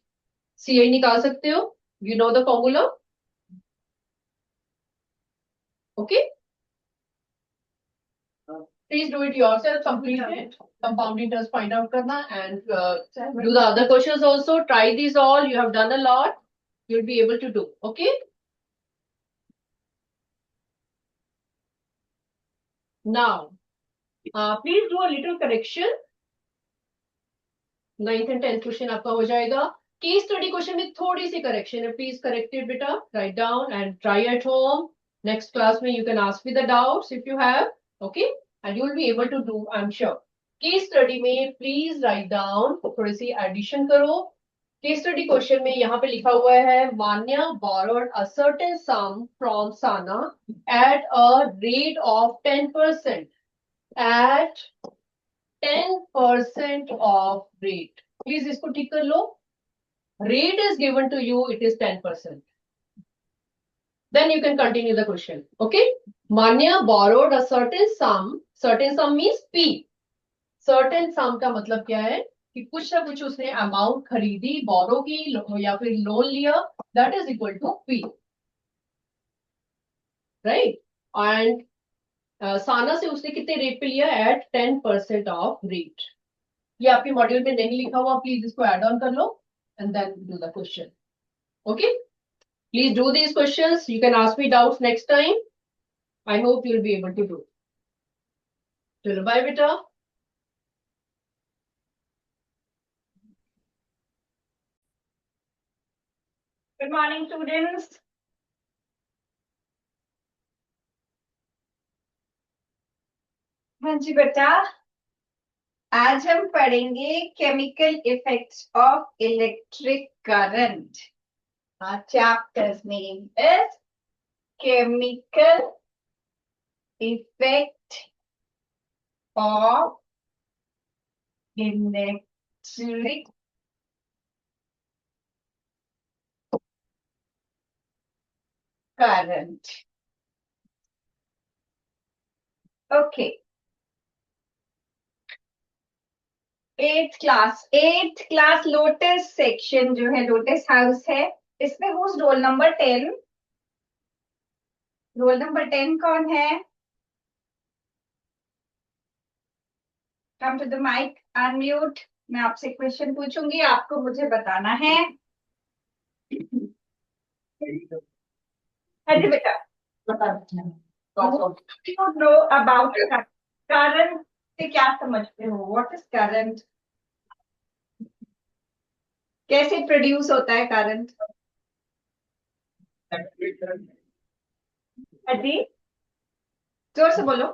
CI निकाल सकते हो, you know the formula. Okay, please do it yourself, complete it. Compound interest find out करना and do the other questions also. Try these all, you have done a lot, you'll be able to do. Okay, now please do a little correction। 9th and 10th question आपका हो जाएगा। Case study question में थोड़ी सी correction है, please correct it बेटा, write down and try at home. Next class में you can ask me the doubts if you have, okay, and you will be able to do, I am sure. Case study में please write down, थोड़ी सी addition करो। Case study question में यहाँ पे लिखा हुआ है Manya borrowed a certain sum from Sana at a rate of 10%, at 10% of rate। Please इसको ठीक कर लो। Rate is given to you, it is 10%। Then you can continue the question. Okay, Manya borrowed a certain sum means P। certain sum का मतलब क्या है कि कुछ ना कुछ उसने अमाउंट खरीदी, बोरो की या फिर लोन लिया, that is equal to P, right? And Sana से उसने कितने रेट पे लिया? At 10% of rate. ये आपके मॉड्यूल में नहीं लिखा हुआ, प्लीज इसको एड ऑन कर लो and then do the question. Okay, please do these questions, you can ask me doubts next time, I hope you'll be able to do। चलो बाय बेटा। Good morning students. हाँ जी बेटा, आज हम पढ़ेंगे chemical effects of electric current. Our chapter's name is Chemical Effect of Electric Current। Okay, 8th class lotus section जो है, लोटस हाउस है, इसमें वो रोल नंबर 10। रोल नंबर 10 कौन है? Come to the mic, unmute. मैं आपसे क्वेश्चन पूछूंगी, आपको मुझे बताना है। हाँ जी बेटा। You know about current से क्या समझते हो? What is current? कैसे प्रोड्यूस होता है करंट? अजी जोर से बोलो।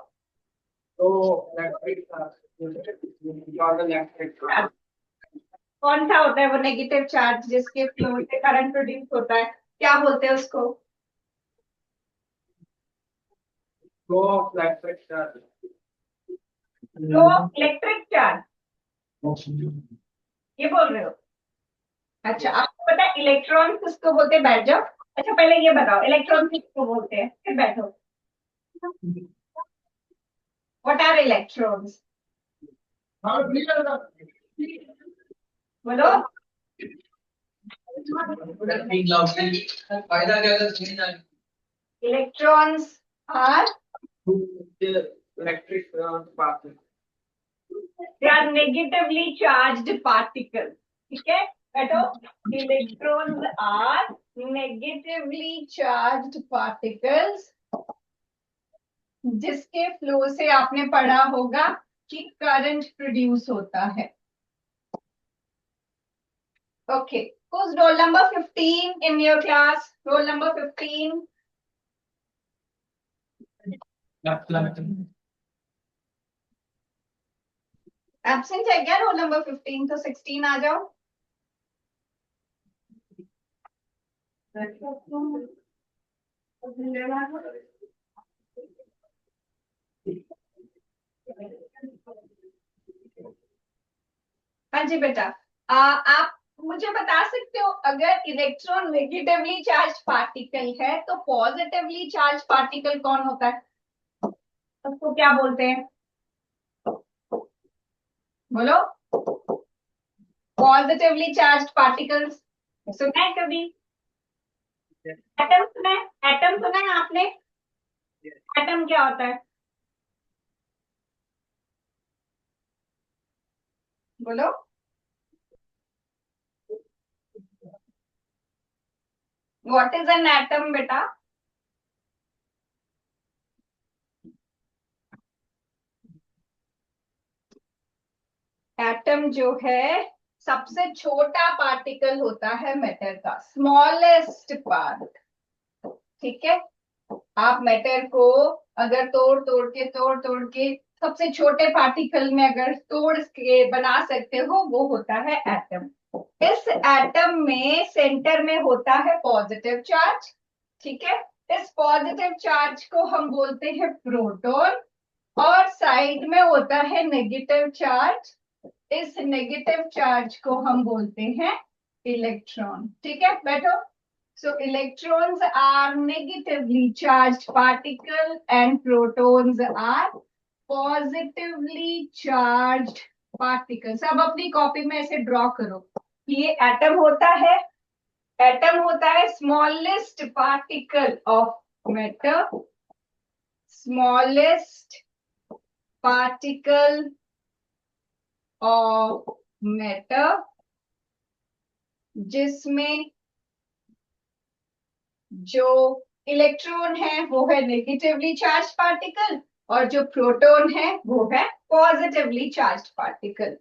कौन सा होता है वो नेगेटिव चार्ज जिसके फ्लो से करंट प्रोड्यूस होता है? क्या बोलते हैं उसको? Flow of electric charge. ये बोल रहे हो? अच्छा, आपको पता है इलेक्ट्रॉन किसको बोलते हैं? बैठ जाओ। अच्छा, पहले ये बताओ इलेक्ट्रॉन किसको बोलते हैं, फिर बैठो। What are electrons? बोलो। Electrons are they are negatively charged particle. ठीक है, बैठो। Electrons are negatively charged particles जिसके फ्लो से आपने पढ़ा होगा कि करंट प्रोड्यूस होता है। Okay, who's roll number 15 in your class? Roll number 15. Absent है क्या रोल नंबर 15? तो 16 आ जाओ। हाँ जी बेटा, आप मुझे बता सकते हो अगर इलेक्ट्रॉन नेगेटिवली चार्ज पार्टिकल है तो पॉजिटिवली चार्ज पार्टिकल कौन होता है? उसको क्या बोलते हैं? बोलो। पॉजिटिवली चार्ज पार्टिकल्स सुना है कभी? एटम सुना है? एटम सुना है आपने? एटम क्या होता है? बोलो। व्हाट इज एन एटम बेटा? एटम जो है सबसे छोटा पार्टिकल होता है मैटर का, स्मॉलेस्ट पार्ट। ठीक है, आप मैटर को अगर तोड़ के सबसे छोटे पार्टिकल में अगर तोड़ के बना सकते हो वो होता है एटम। इस एटम में सेंटर में होता है पॉजिटिव चार्ज। ठीक है, इस पॉजिटिव चार्ज को हम बोलते हैं प्रोटॉन और साइड में होता है नेगेटिव चार्ज। इस नेगेटिव चार्ज को हम बोलते हैं इलेक्ट्रॉन। ठीक है, बैठो। So electrons are negatively charged particle and protons are positively charged particles. अब अपनी कॉपी में ऐसे ड्रॉ करो कि ये एटम होता है। एटम होता है smallest particle of matter, smallest particle of matter जिसमें जो इलेक्ट्रॉन है वो है नेगेटिवली चार्ज पार्टिकल और जो प्रोटॉन है वो है पॉजिटिवली चार्ज पार्टिकल।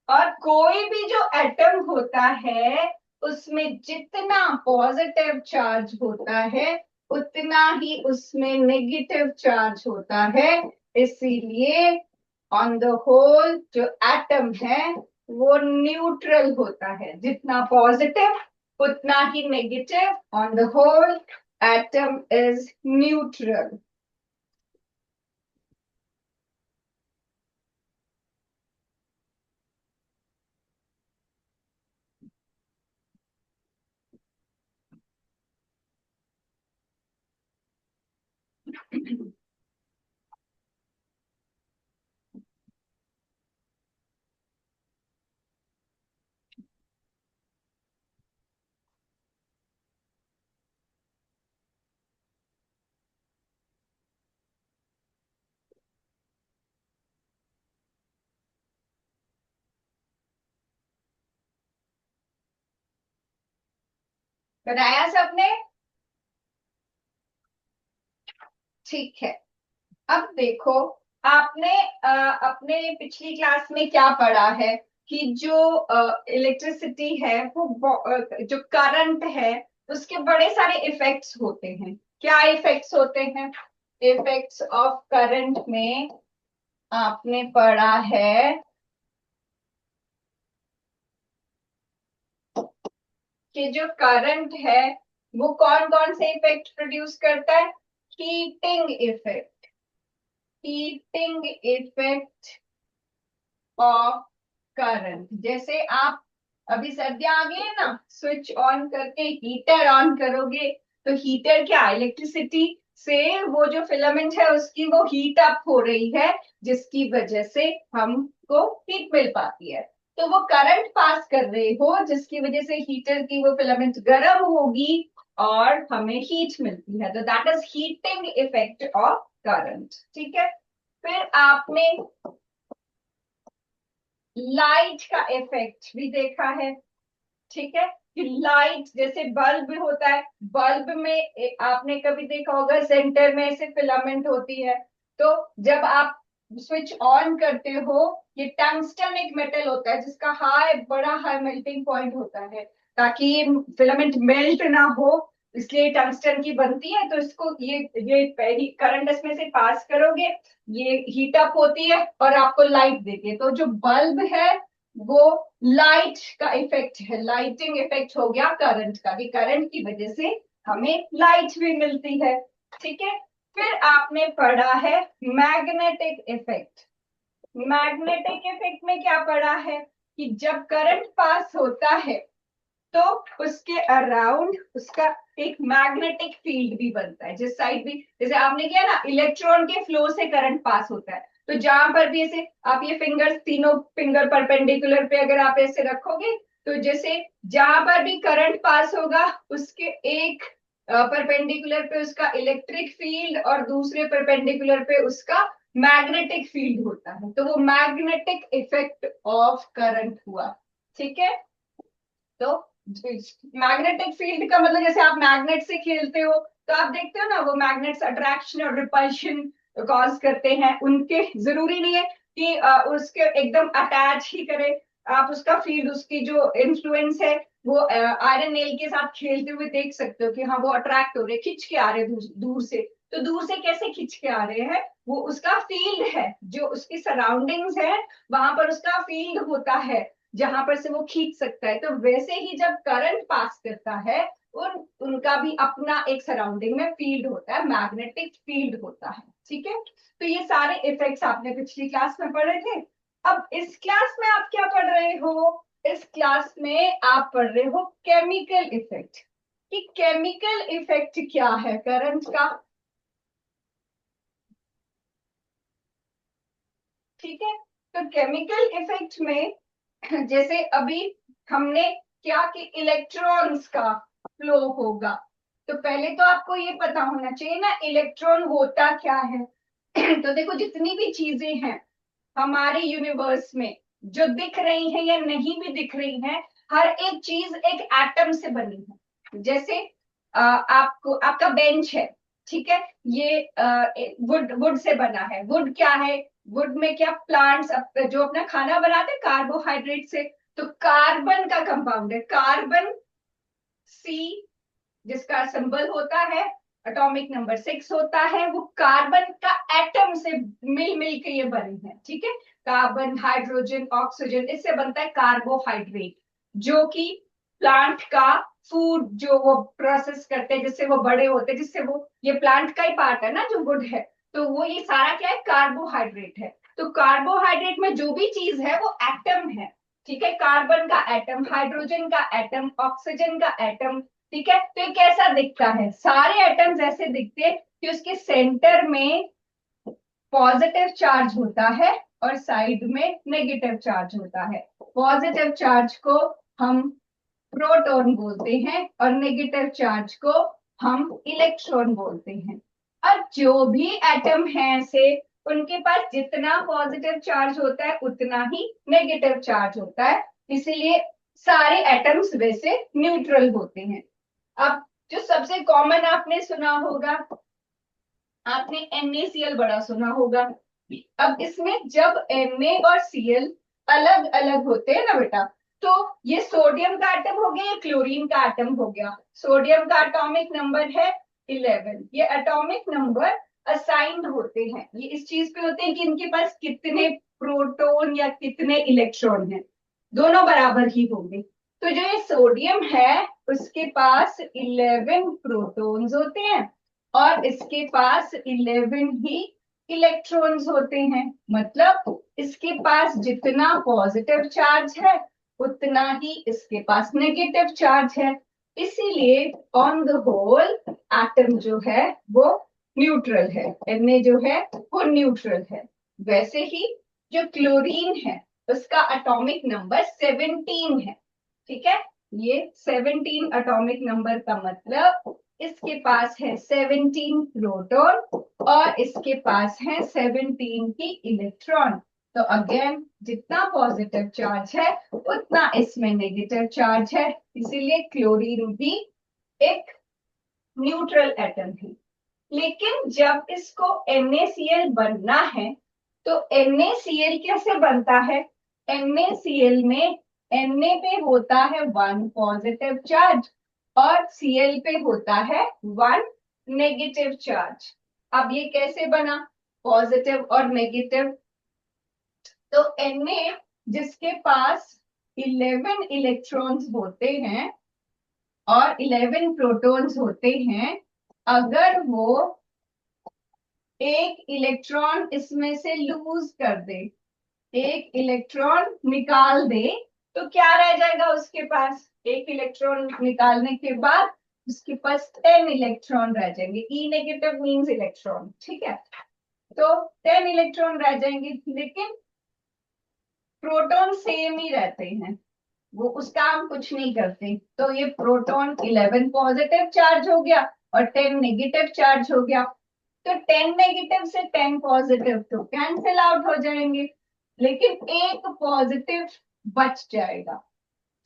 और कोई भी जो एटम होता है उसमें जितना पॉजिटिव चार्ज होता है उतना ही उसमें नेगेटिव चार्ज होता है। इसीलिए ऑन द होल जो एटम है वो न्यूट्रल होता है, जितना पॉजिटिव उतना ही negative. On the whole atom is neutral. बनाया सबने? ठीक है, अब देखो, आपने अपने पिछली क्लास में क्या पढ़ा है कि जो इलेक्ट्रिसिटी है वो जो करंट है उसके बड़े सारे इफेक्ट्स होते हैं। क्या इफेक्ट्स होते हैं? इफेक्ट्स ऑफ करंट में आपने पढ़ा है कि जो करंट है वो कौन कौन से इफेक्ट प्रोड्यूस करता है? Heating effect, heating effect of current. जैसे आप अभी सर्दियां आ गई है ना, स्विच ऑन करके हीटर ऑन करोगे तो हीटर क्या, इलेक्ट्रिसिटी से वो जो फिलामेंट है उसकी वो हीट अप हो रही है, जिसकी वजह से हमको हीट मिल पाती है। तो वो करंट पास कर रहे हो जिसकी वजह से हीटर की वो फिलामेंट गर्म होगी और हमें हीट मिलती है। तो that is heating effect of current. ठीक है, फिर आपने लाइट का इफेक्ट भी देखा है। ठीक है, कि लाइट जैसे बल्ब होता है, बल्ब में आपने कभी देखा होगा सेंटर में ऐसे फिलामेंट होती है। तो जब आप स्विच ऑन करते हो, ये टंगस्टन एक मेटल होता है जिसका बड़ा हाई मेल्टिंग पॉइंट होता है, ताकि ये फिलामेंट मेल्ट ना हो, इसलिए टंगस्टन की बनती है। तो इसको ये करंट इसमें से पास करोगे, ये हीट अप होती है और आपको लाइट देती है। तो जो बल्ब है वो लाइट का इफेक्ट है, लाइटिंग इफेक्ट हो गया करंट का, कि करंट की वजह से हमें लाइट भी मिलती है। ठीक है, फिर आपने पढ़ा है मैग्नेटिक इफेक्ट। मैग्नेटिक इफेक्ट में क्या पढ़ा है कि जब करंट पास होता है तो उसके अराउंड उसका एक मैग्नेटिक फील्ड भी बनता है, जिस साइड भी, जैसे आपने किया ना, इलेक्ट्रॉन के फ्लो से करंट पास होता है। तो जहां पर भी ऐसे आप ये फिंगर्स, तीनों फिंगर परपेंडिकुलर पे अगर आप ऐसे रखोगे, तो जैसे जहां पर भी करंट पास होगा उसके एक परपेंडिकुलर पे उसका इलेक्ट्रिक फील्ड और दूसरे परपेंडिकुलर पे उसका मैग्नेटिक फील्ड होता है। तो वो मैग्नेटिक इफेक्ट ऑफ करंट हुआ। ठीक है, तो मैग्नेटिक फील्ड का मतलब, जैसे आप मैग्नेट से खेलते हो तो आप देखते हो ना, वो मैग्नेट्स अट्रैक्शन और रिपल्शन कॉज करते हैं। उनके जरूरी नहीं है कि उसके एकदम अटैच ही करे, आप उसका फील्ड, उसकी जो इन्फ्लुएंस है वो आयरन नेल के साथ खेलते हुए देख सकते हो कि हाँ वो अट्रैक्ट हो रहे, खिंच के आ रहे दूर से। तो दूर से कैसे खिंच के आ रहे हैं? वो उसका फील्ड है, जो उसकी सराउंडिंग्स है वहां पर उसका फील्ड होता है जहां पर से वो खींच सकता है। तो वैसे ही जब करंट पास करता है उनका भी अपना एक सराउंडिंग में फील्ड होता है, मैग्नेटिक फील्ड होता है। ठीक है, तो ये सारे इफेक्ट्स आपने पिछली क्लास में पढ़े थे। अब इस क्लास में आप क्या पढ़ रहे हो? इस क्लास में आप पढ़ रहे हो केमिकल इफेक्ट, कि केमिकल इफेक्ट क्या है करंट का। ठीक है, तो केमिकल इफेक्ट में जैसे अभी हमने क्या कि इलेक्ट्रॉन्स का फ्लो होगा, तो पहले तो आपको ये पता होना चाहिए ना इलेक्ट्रॉन होता क्या है। तो देखो, जितनी भी चीजें हैं हमारे यूनिवर्स में, जो दिख रही हैं या नहीं भी दिख रही हैं, हर एक चीज एक एटम से बनी है। जैसे आपको आपका बेंच है, ठीक है, ये वुड वुड से बना है। वुड क्या है? वुड में क्या, प्लांट्स जो अपना खाना बनाते हैं कार्बोहाइड्रेट से, तो कार्बन का कंपाउंड है, कार्बन सी, जिसका सिंबल होता है एटॉमिक नंबर 6 होता है, वो कार्बन का एटम से मिल मिल के ये बनी है। ठीक है, कार्बन, हाइड्रोजन, ऑक्सीजन, इससे बनता है कार्बोहाइड्रेट, जो कि प्लांट का फूड जो वो प्रोसेस करते हैं, जिससे वो बड़े होते हैं, जिससे वो, ये प्लांट का ही पार्ट है ना जो वुड है, तो वो ये सारा क्या है, कार्बोहाइड्रेट है। तो कार्बोहाइड्रेट में जो भी चीज है वो एटम है। ठीक है, कार्बन का एटम, हाइड्रोजन का एटम, ऑक्सीजन का एटम। ठीक है, तो ये कैसा दिखता है? सारे एटम्स ऐसे दिखते हैं कि उसके सेंटर में पॉजिटिव चार्ज होता है और साइड में नेगेटिव चार्ज होता है। पॉजिटिव चार्ज को हम प्रोटॉन बोलते हैं और नेगेटिव चार्ज को हम इलेक्ट्रॉन बोलते हैं। और जो भी एटम है ऐसे, उनके पास जितना पॉजिटिव चार्ज होता है उतना ही नेगेटिव चार्ज होता है, इसीलिए सारे एटम्स वैसे न्यूट्रल होते हैं। अब जो सबसे कॉमन आपने सुना होगा आपने NaCl बड़ा सुना होगा। अब इसमें जब Na और Cl अलग अलग होते हैं ना बेटा, तो ये सोडियम का एटम हो गया, ये क्लोरीन का एटम हो गया। सोडियम का एटॉमिक नंबर है 11। ये एटॉमिक नंबर असाइंड होते हैं, ये इस चीज पे होते हैं कि इनके पास कितने प्रोटॉन या कितने इलेक्ट्रॉन हैं, दोनों बराबर ही होंगे। तो जो ये सोडियम है उसके पास 11 प्रोटॉन्स होते हैं और इसके पास 11 ही इलेक्ट्रॉन्स होते हैं। मतलब इसके पास जितना पॉजिटिव चार्ज है उतना ही इसके पास नेगेटिव चार्ज है। इसीलिए ऑन द होल एटम जो है वो न्यूट्रल है, Na जो है वो न्यूट्रल है। वैसे ही जो क्लोरीन है उसका एटॉमिक नंबर 17 है। ठीक है, ये 17 एटॉमिक नंबर का मतलब इसके पास है 17 प्रोटॉन और इसके पास है 17 ही इलेक्ट्रॉन। तो अगेन जितना पॉजिटिव चार्ज है उतना इसमें नेगेटिव चार्ज है, इसीलिए क्लोरीन भी एक न्यूट्रल एटम है। लेकिन जब इसको NaCl बनना है तो NaCl कैसे बनता है? NaCl में Na पे होता है 1 पॉजिटिव चार्ज और Cl पे होता है 1 नेगेटिव चार्ज। अब ये कैसे बना पॉजिटिव और नेगेटिव? तो Na जिसके पास 11 इलेक्ट्रॉन्स होते हैं और 11 प्रोटॉन्स होते हैं, अगर वो एक इलेक्ट्रॉन इसमें से लूज कर दे, एक इलेक्ट्रॉन निकाल दे, तो क्या रह जाएगा उसके पास? एक इलेक्ट्रॉन निकालने के बाद उसके पास 10 इलेक्ट्रॉन रह जाएंगे। ई नेगेटिव मीन्स इलेक्ट्रॉन, ठीक है। तो 10 इलेक्ट्रॉन रह जाएंगे, लेकिन प्रोटॉन सेम ही रहते हैं, वो उसका हम कुछ नहीं करते। तो ये प्रोटॉन 11 पॉजिटिव चार्ज हो गया और 10 नेगेटिव चार्ज हो गया। तो 10 नेगेटिव से 10 पॉजिटिव तो कैंसिल आउट हो जाएंगे, लेकिन एक पॉजिटिव बच जाएगा।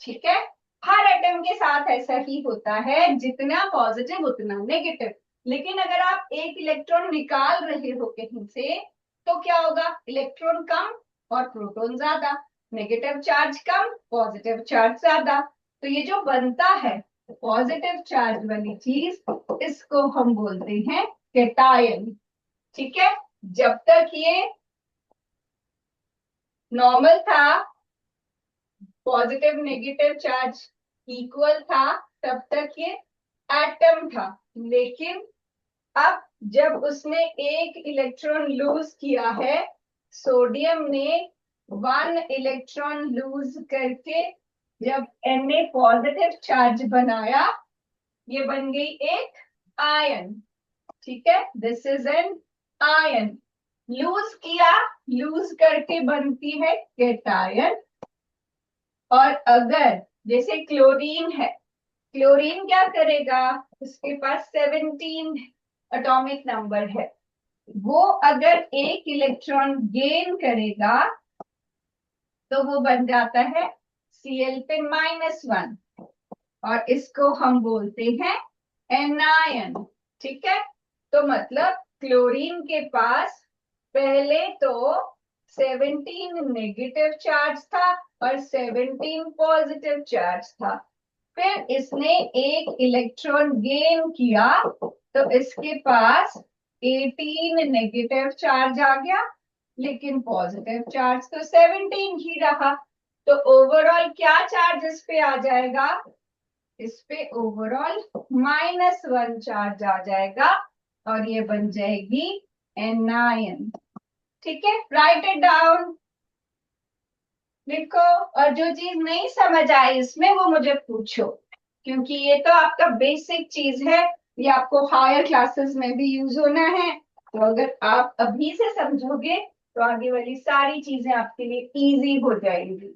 ठीक है, हर एटम के साथ ऐसा ही होता है, जितना पॉजिटिव उतना नेगेटिव। लेकिन अगर आप एक इलेक्ट्रॉन निकाल रहे हो कहीं से, तो क्या होगा? इलेक्ट्रॉन कम और प्रोटॉन ज्यादा, नेगेटिव चार्ज कम पॉजिटिव चार्ज ज्यादा। तो ये जो बनता है पॉजिटिव चार्ज वाली चीज, इसको हम बोलते हैं कैटायन। ठीक है, जब तक ये नॉर्मल था, पॉजिटिव नेगेटिव चार्ज इक्वल था, तब तक ये एटम था। लेकिन अब जब उसने एक इलेक्ट्रॉन लूज किया है, सोडियम ने 1 इलेक्ट्रॉन लूज करके जब Na पॉजिटिव चार्ज बनाया, ये बन गई एक आयन। ठीक है, this is an ion. Loose किया, लूज करके बनती है कैटायन। और अगर जैसे क्लोरीन है, क्लोरीन क्या करेगा? उसके पास 17 एटॉमिक नंबर है, वो अगर एक इलेक्ट्रॉन गेन करेगा तो वो बन जाता है Cl पे -1 और इसको हम बोलते हैं एनायन। ठीक है, तो मतलब क्लोरीन के पास पहले तो 17 नेगेटिव चार्ज था और 17 पॉजिटिव चार्ज था। फिर इसने एक इलेक्ट्रॉन गेन किया तो इसके पास 18 नेगेटिव चार्ज आ गया, लेकिन पॉजिटिव चार्ज तो 17 ही रहा। तो ओवरऑल क्या चार्ज इस पे आ जाएगा? इस पे ओवरऑल -1 चार्ज आ जाएगा और ये बन जाएगी एनायन। ठीक है, राइट इट डाउन, लिखो। और जो चीज नहीं समझ आई इसमें वो मुझे पूछो, क्योंकि ये तो आपका बेसिक चीज है, ये आपको हायर क्लासेस में भी यूज होना है। तो अगर आप अभी से समझोगे तो आगे वाली सारी चीजें आपके लिए इजी हो जाएंगी।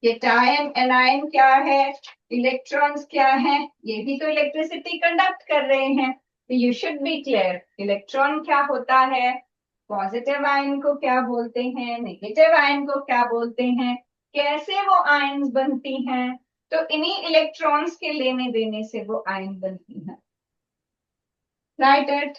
कैटायन एनायन क्या है, इलेक्ट्रॉन्स क्या है, ये भी तो इलेक्ट्रिसिटी कंडक्ट कर रहे हैं, तो you should be clear electron क्या होता है, पॉजिटिव आयन को क्या बोलते हैं, नेगेटिव आयन को क्या बोलते हैं, कैसे वो आयन्स बनती हैं। तो इन्हीं इलेक्ट्रॉन्स के लेने देने से वो आयन बनती हैं। Right it.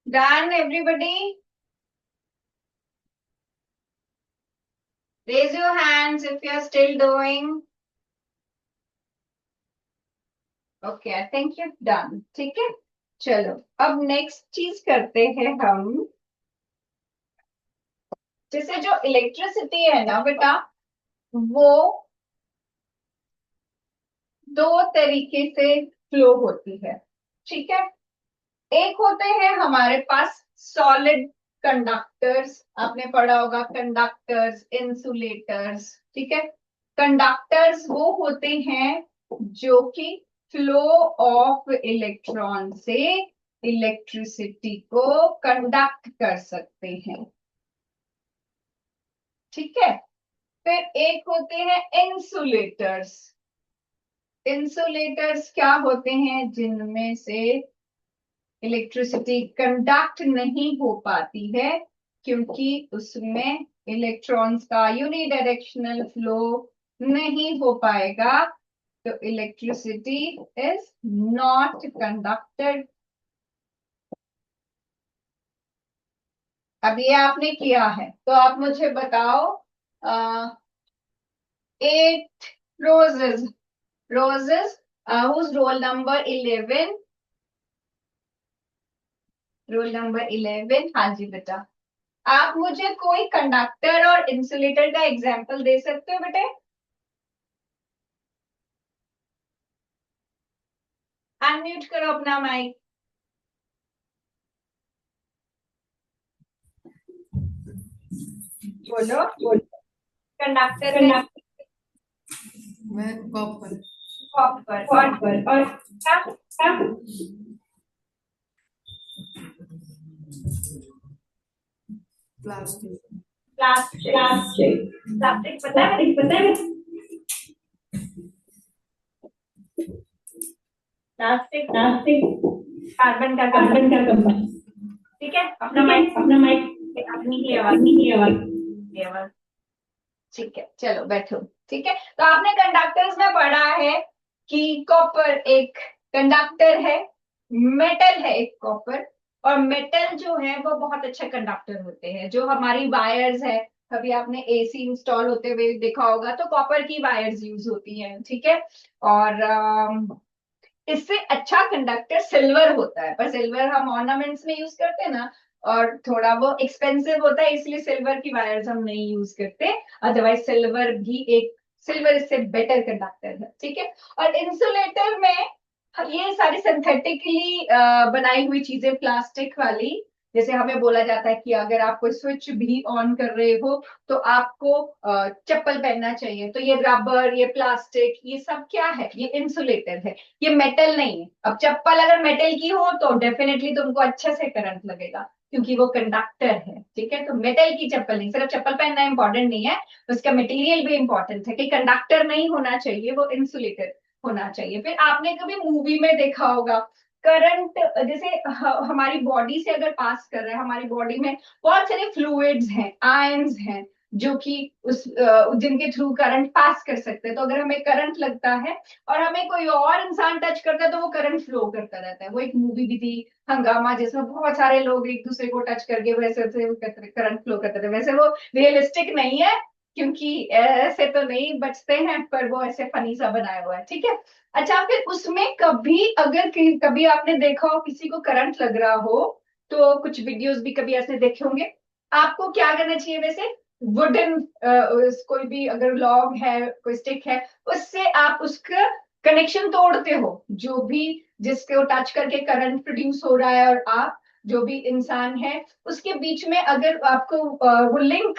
Done, everybody? Raise your hands if you are still doing. Okay, I think you've done. ठीक है, चलो अब नेक्स्ट चीज करते हैं हम। जैसे जो इलेक्ट्रिसिटी है ना बेटा, वो दो तरीके से फ्लो होती है। ठीक है, एक होते हैं हमारे पास सॉलिड कंडक्टर्स, आपने पढ़ा होगा कंडक्टर्स, इंसुलेटर्स। ठीक है, कंडक्टर्स वो होते हैं जो कि फ्लो ऑफ इलेक्ट्रॉन से इलेक्ट्रिसिटी को कंडक्ट कर सकते हैं। ठीक है, फिर एक होते हैं इंसुलेटर्स। इंसुलेटर्स क्या होते हैं? जिनमें से इलेक्ट्रिसिटी कंडक्ट नहीं हो पाती है क्योंकि उसमें इलेक्ट्रॉन्स का यूनिडायरेक्शनल फ्लो नहीं हो पाएगा, तो इलेक्ट्रिसिटी इज नॉट कंडक्टेड। अब ये आपने किया है तो आप मुझे बताओ, 8 roses, roses, whose roll number 11? Roll number 11। हाँ जी बेटा, आप मुझे कोई कंडक्टर और इंसुलेटर का एग्जाम्पल दे सकते हो बेटे? अनम्यूट करो अपना माइक। बोलो बोलो। कंडक्टर में मैं कॉपर। कॉपर और क्या क्या? प्लास्टिक। प्लास्टिक। प्लास्टिक पता है? प्लास्टिक कार्बन का कंपाउंड। ठीक है, अपना माइक अपनी ही आवाज। ठीक है, चलो बैठो। ठीक है, तो आपने कंडक्टर्स में पढ़ा है कि कॉपर एक कंडक्टर है, मेटल है एक कॉपर। और मेटल जो है वो बहुत अच्छे कंडक्टर होते हैं। जो हमारी वायर्स है, कभी आपने एसी इंस्टॉल होते हुए देखा होगा तो कॉपर की वायर्स यूज होती हैं। ठीक है, और इससे अच्छा कंडक्टर सिल्वर होता है, पर सिल्वर हम ऑर्नामेंट्स में यूज करते हैं ना, और थोड़ा वो एक्सपेंसिव होता है, इसलिए सिल्वर की वायर्स हम नहीं यूज करते। अदरवाइज सिल्वर इससे बेटर कंडक्टर है, ठीक है। और इंसुलेटर में ये सारी सिंथेटिकली बनाई हुई चीजें, प्लास्टिक वाली, जैसे हमें बोला जाता है कि अगर आप कोई स्विच भी ऑन कर रहे हो तो आपको चप्पल पहनना चाहिए, तो ये रबर, ये प्लास्टिक, ये सब क्या है, ये इंसुलेटर है, ये मेटल नहीं है। अब चप्पल अगर मेटल की हो तो डेफिनेटली तुमको अच्छे से करंट लगेगा, क्योंकि वो कंडक्टर है, ठीक है। तो मेटल की चप्पल नहीं, सिर्फ चप्पल पहनना इंपॉर्टेंट नहीं है, उसका मटेरियल भी इंपॉर्टेंट है कि कंडक्टर नहीं होना चाहिए, वो इंसुलेटर होना चाहिए। फिर आपने कभी मूवी में देखा होगा करंट, जैसे हमारी बॉडी से अगर पास कर रहा है, हमारी बॉडी में बहुत सारे फ्लूइड्स हैं, आयंस हैं, जो कि जिनके थ्रू करंट पास कर सकते हैं। तो अगर हमें करंट लगता है और हमें कोई और इंसान टच करता है तो वो करंट फ्लो करता रहता है। वो एक मूवी भी थी हंगामा, जिसमें बहुत सारे लोग एक दूसरे को टच करके वैसे करंट फ्लो करते थे। वैसे वो रियलिस्टिक नहीं है, क्योंकि ऐसे तो नहीं बचते हैं, पर वो ऐसे फनी सा बनाया हुआ है, ठीक है। अच्छा, फिर उसमें कभी अगर कभी आपने देखा हो किसी को करंट लग रहा हो, तो कुछ वीडियोस भी कभी ऐसे देखे होंगे, आपको क्या करना चाहिए वैसे, वुडन कोई भी अगर लॉग है, कोई स्टिक है, उससे आप उसका कनेक्शन तोड़ते हो, जो भी जिसको टच करके करंट प्रोड्यूस हो रहा है और आप जो भी इंसान है उसके बीच में अगर आपको वो लिंक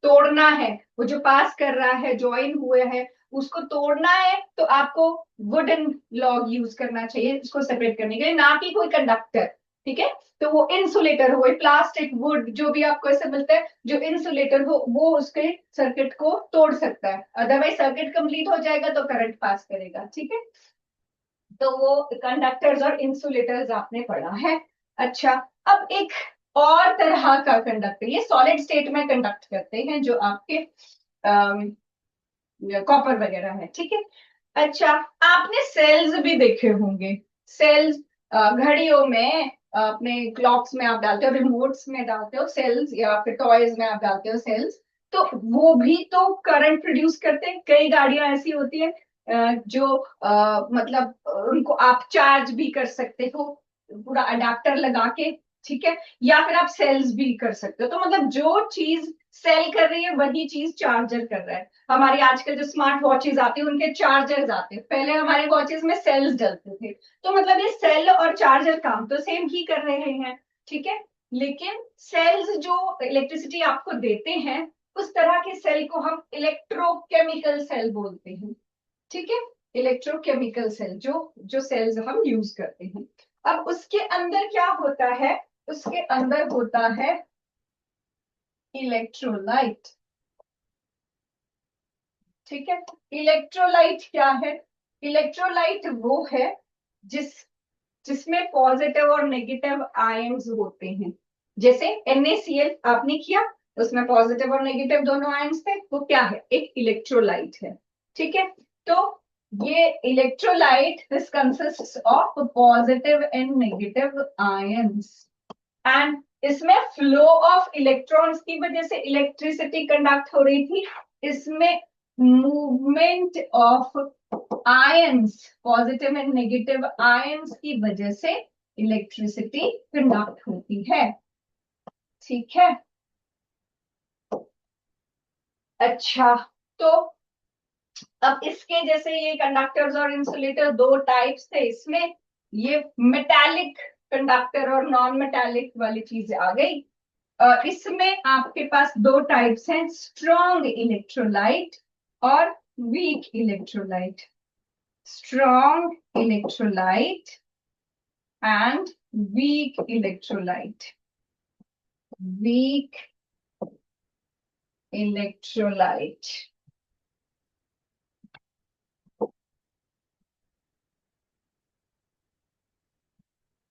तोड़ना है, वो जो पास कर रहा है, ज्वाइन हुए हैं, उसको तोड़ना है, तो आपको वुडन लॉग यूज करना चाहिए इसको सेपरेट करने के लिए, ना कि कोई कंडक्टर, ठीक है। तो वो इंसुलेटर हो, प्लास्टिक, वुड, जो भी आपको ऐसे मिलता है जो इंसुलेटर हो, वो उसके सर्किट को तोड़ सकता है, अदरवाइज सर्किट कंप्लीट हो जाएगा तो करंट पास करेगा, ठीक है। तो वो कंडक्टर्स और इंसुलेटर्स आपने पढ़ा है। अच्छा, अब एक और तरह का कंडक्टर, ये सॉलिड स्टेट में कंडक्ट करते हैं, जो आपके कॉपर वगैरह है, ठीक है। अच्छा, आपने सेल्स भी देखे होंगे, सेल्स घड़ियों में, अपने क्लॉक्स में आप डालते हो, रिमोट्स में डालते हो सेल्स, या फिर टॉयज में आप डालते हो सेल्स, तो वो भी तो करंट प्रोड्यूस करते हैं। कई गाड़ियां ऐसी होती है जो मतलब उनको आप चार्ज भी कर सकते हो पूरा अडेप्टर लगा के, ठीक है, या फिर आप सेल्स भी कर सकते हो। तो मतलब जो चीज सेल कर रही है वही चीज चार्जर कर रहा है। हमारी आजकल जो स्मार्ट वॉचेस आती है उनके चार्जर्स आते हैं, पहले हमारे वॉचेस में सेल्स डलते थे। तो मतलब ये सेल और चार्जर काम तो सेम ही कर रहे हैं, ठीक है। लेकिन सेल्स जो इलेक्ट्रिसिटी आपको देते हैं, उस तरह के सेल को हम इलेक्ट्रोकेमिकल सेल बोलते हैं, ठीक है। इलेक्ट्रोकेमिकल सेल, जो जो सेल्स हम यूज करते हैं। अब उसके अंदर क्या होता है, उसके अंदर होता है इलेक्ट्रोलाइट, ठीक है। इलेक्ट्रोलाइट क्या है, इलेक्ट्रोलाइट वो है जिसमें पॉजिटिव और नेगेटिव आयंस होते हैं। जैसे NaCl आपने किया, उसमें पॉजिटिव और नेगेटिव दोनों आयंस थे, वो क्या है, एक इलेक्ट्रोलाइट है, ठीक है। तो ये electrolyte this consists of positive and negative ions, and इसमें फ्लो ऑफ इलेक्ट्रॉन्स की वजह से इलेक्ट्रिसिटी कंडक्ट हो रही थी। इसमें movement of ions, positive and negative ions की वजह से इलेक्ट्रिसिटी कंडक्ट होती है, ठीक है। अच्छा, तो अब इसके जैसे ये कंडक्टर्स और इंसुलेटर दो टाइप्स थे, इसमें ये मेटालिक कंडक्टर और नॉन मेटालिक वाली चीज आ गई। इसमें आपके पास दो टाइप्स हैं, स्ट्रॉन्ग इलेक्ट्रोलाइट और weak electrolyte. Strong electrolyte and weak electrolyte. Weak electrolyte,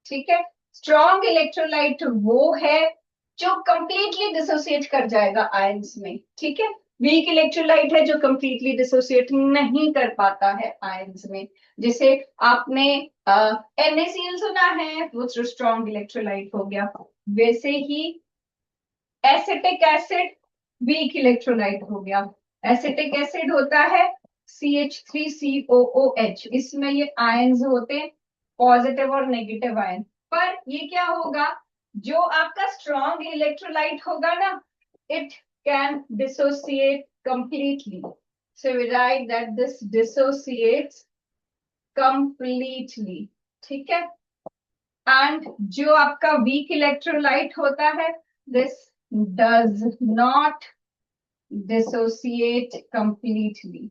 ठीक है। स्ट्रॉन्ग इलेक्ट्रोलाइट वो है जो कंप्लीटली डिसोसिएट कर जाएगा आयंस में, ठीक है। वीक इलेक्ट्रोलाइट है जो कंप्लीटली डिसोसिएट नहीं कर पाता है आयंस में। जैसे आपने NaCl सुना है, वो जो स्ट्रॉन्ग इलेक्ट्रोलाइट हो गया, वैसे ही एसिटिक एसिड वीक इलेक्ट्रोलाइट हो गया। एसिटिक एसिड होता है CH3COOH, इसमें ये आयंस होते हैं, पॉजिटिव और नेगेटिव आयन। पर ये क्या होगा, जो आपका स्ट्रॉन्ग इलेक्ट्रोलाइट होगा ना, it can dissociate completely. So we write that this dissociates completely. ठीक है. एंड जो आपका वीक इलेक्ट्रोलाइट होता है, this does not dissociate completely.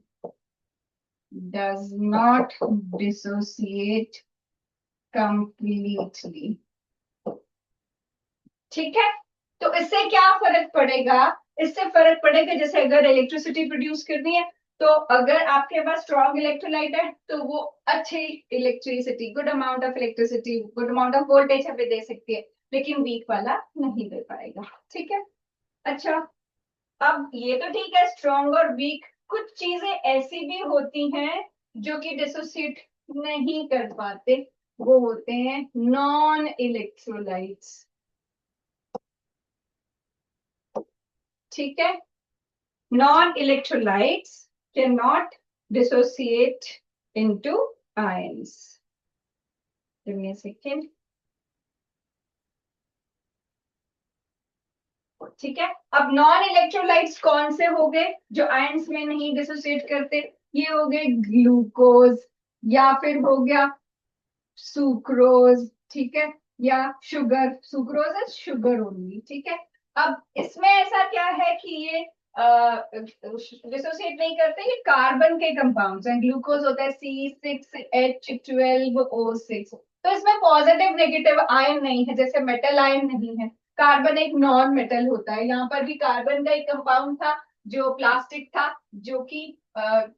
Does not dissociate completely. ठीक है. तो इससे क्या फर्क पड़ेगा? इससे फर्क पड़ेगा जैसे अगर इलेक्ट्रिसिटी प्रोड्यूस करनी है, तो अगर आपके पास स्ट्रॉन्ग इलेक्ट्रोलाइट है तो वो अच्छी electricity, good amount of electricity, good amount of voltage हमें दे सकती है, लेकिन वीक वाला नहीं दे पाएगा. ठीक है. अच्छा, अब ये तो ठीक है, स्ट्रॉन्ग और वीक. कुछ चीजें ऐसी भी होती हैं जो कि डिसोसिएट नहीं कर पाते, वो होते हैं नॉन इलेक्ट्रोलाइट्स. ठीक है. Non electrolytes can not dissociate into ions. Give me a second. ठीक है. अब नॉन इलेक्ट्रोलाइट्स कौन से हो गए जो आयंस में नहीं डिसोसिएट करते? ये हो गए ग्लूकोज, या फिर हो गया सुक्रोज. ठीक है. या sugar. Sucrose is sugar only. ठीक है. अब इसमें ऐसा क्या है कि ये डिसोसिएट नहीं करते, ये कार्बन के कंपाउंड्स हैं. ग्लूकोज होता है C6H12O6. तो इसमें पॉजिटिव नेगेटिव आयन नहीं है, जैसे मेटल आयन नहीं है. कार्बन एक नॉन मेटल होता है. यहाँ पर भी कार्बन का एक कंपाउंड था जो प्लास्टिक था, जो कि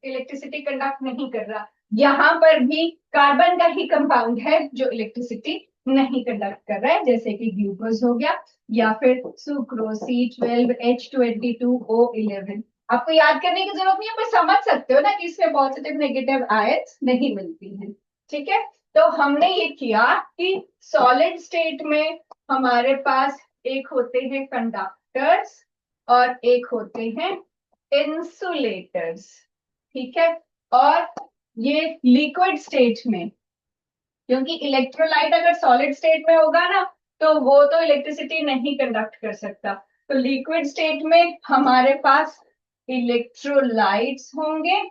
इलेक्ट्रिसिटी कंडक्ट नहीं कर रहा. यहाँ पर भी कार्बन का ही कंपाउंड है जो इलेक्ट्रिसिटी नहीं कंडक्ट कर रहा है, जैसे कि ग्लूकोज हो गया, या फिर सुक्रोज C12H22O11. आपको याद करने की जरूरत नहीं है, पर समझ सकते हो ना कि इसमें पॉजिटिव नेगेटिव आयंस नहीं मिलती हैं. ठीक है. तो हमने ये किया कि सॉलिड स्टेट में हमारे पास एक होते हैं कंडक्टर्स और एक होते हैं इंसुलेटर्स. ठीक है. और ये लिक्विड स्टेट में, क्योंकि इलेक्ट्रोलाइट अगर सॉलिड स्टेट में होगा ना, तो वो तो इलेक्ट्रिसिटी नहीं कंडक्ट कर सकता. तो लिक्विड स्टेट में हमारे पास इलेक्ट्रोलाइट्स होंगे.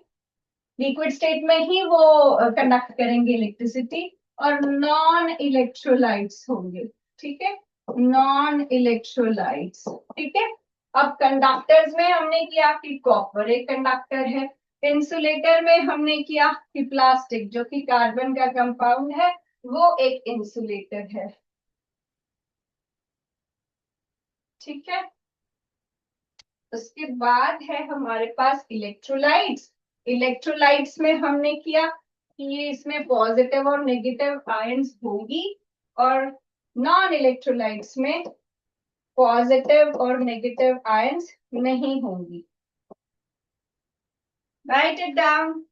लिक्विड स्टेट में ही वो कंडक्ट करेंगे इलेक्ट्रिसिटी. और नॉन इलेक्ट्रोलाइट्स होंगे. ठीक है. Non electrolytes. ठीक है. अब कंडक्टर्स में हमने किया कि कॉपर एक कंडक्टर है. इंसुलेटर में हमने किया कि प्लास्टिक, जो कि कार्बन का कंपाउंड है, वो एक इंसुलेटर है. ठीक है. उसके बाद है हमारे पास इलेक्ट्रोलाइट्स. इलेक्ट्रोलाइट्स में हमने किया कि ये इसमें पॉजिटिव और नेगेटिव आयंस होंगी, और नॉन इलेक्ट्रोलाइट्स में पॉजिटिव और नेगेटिव आयंस नहीं होंगी. Right it down.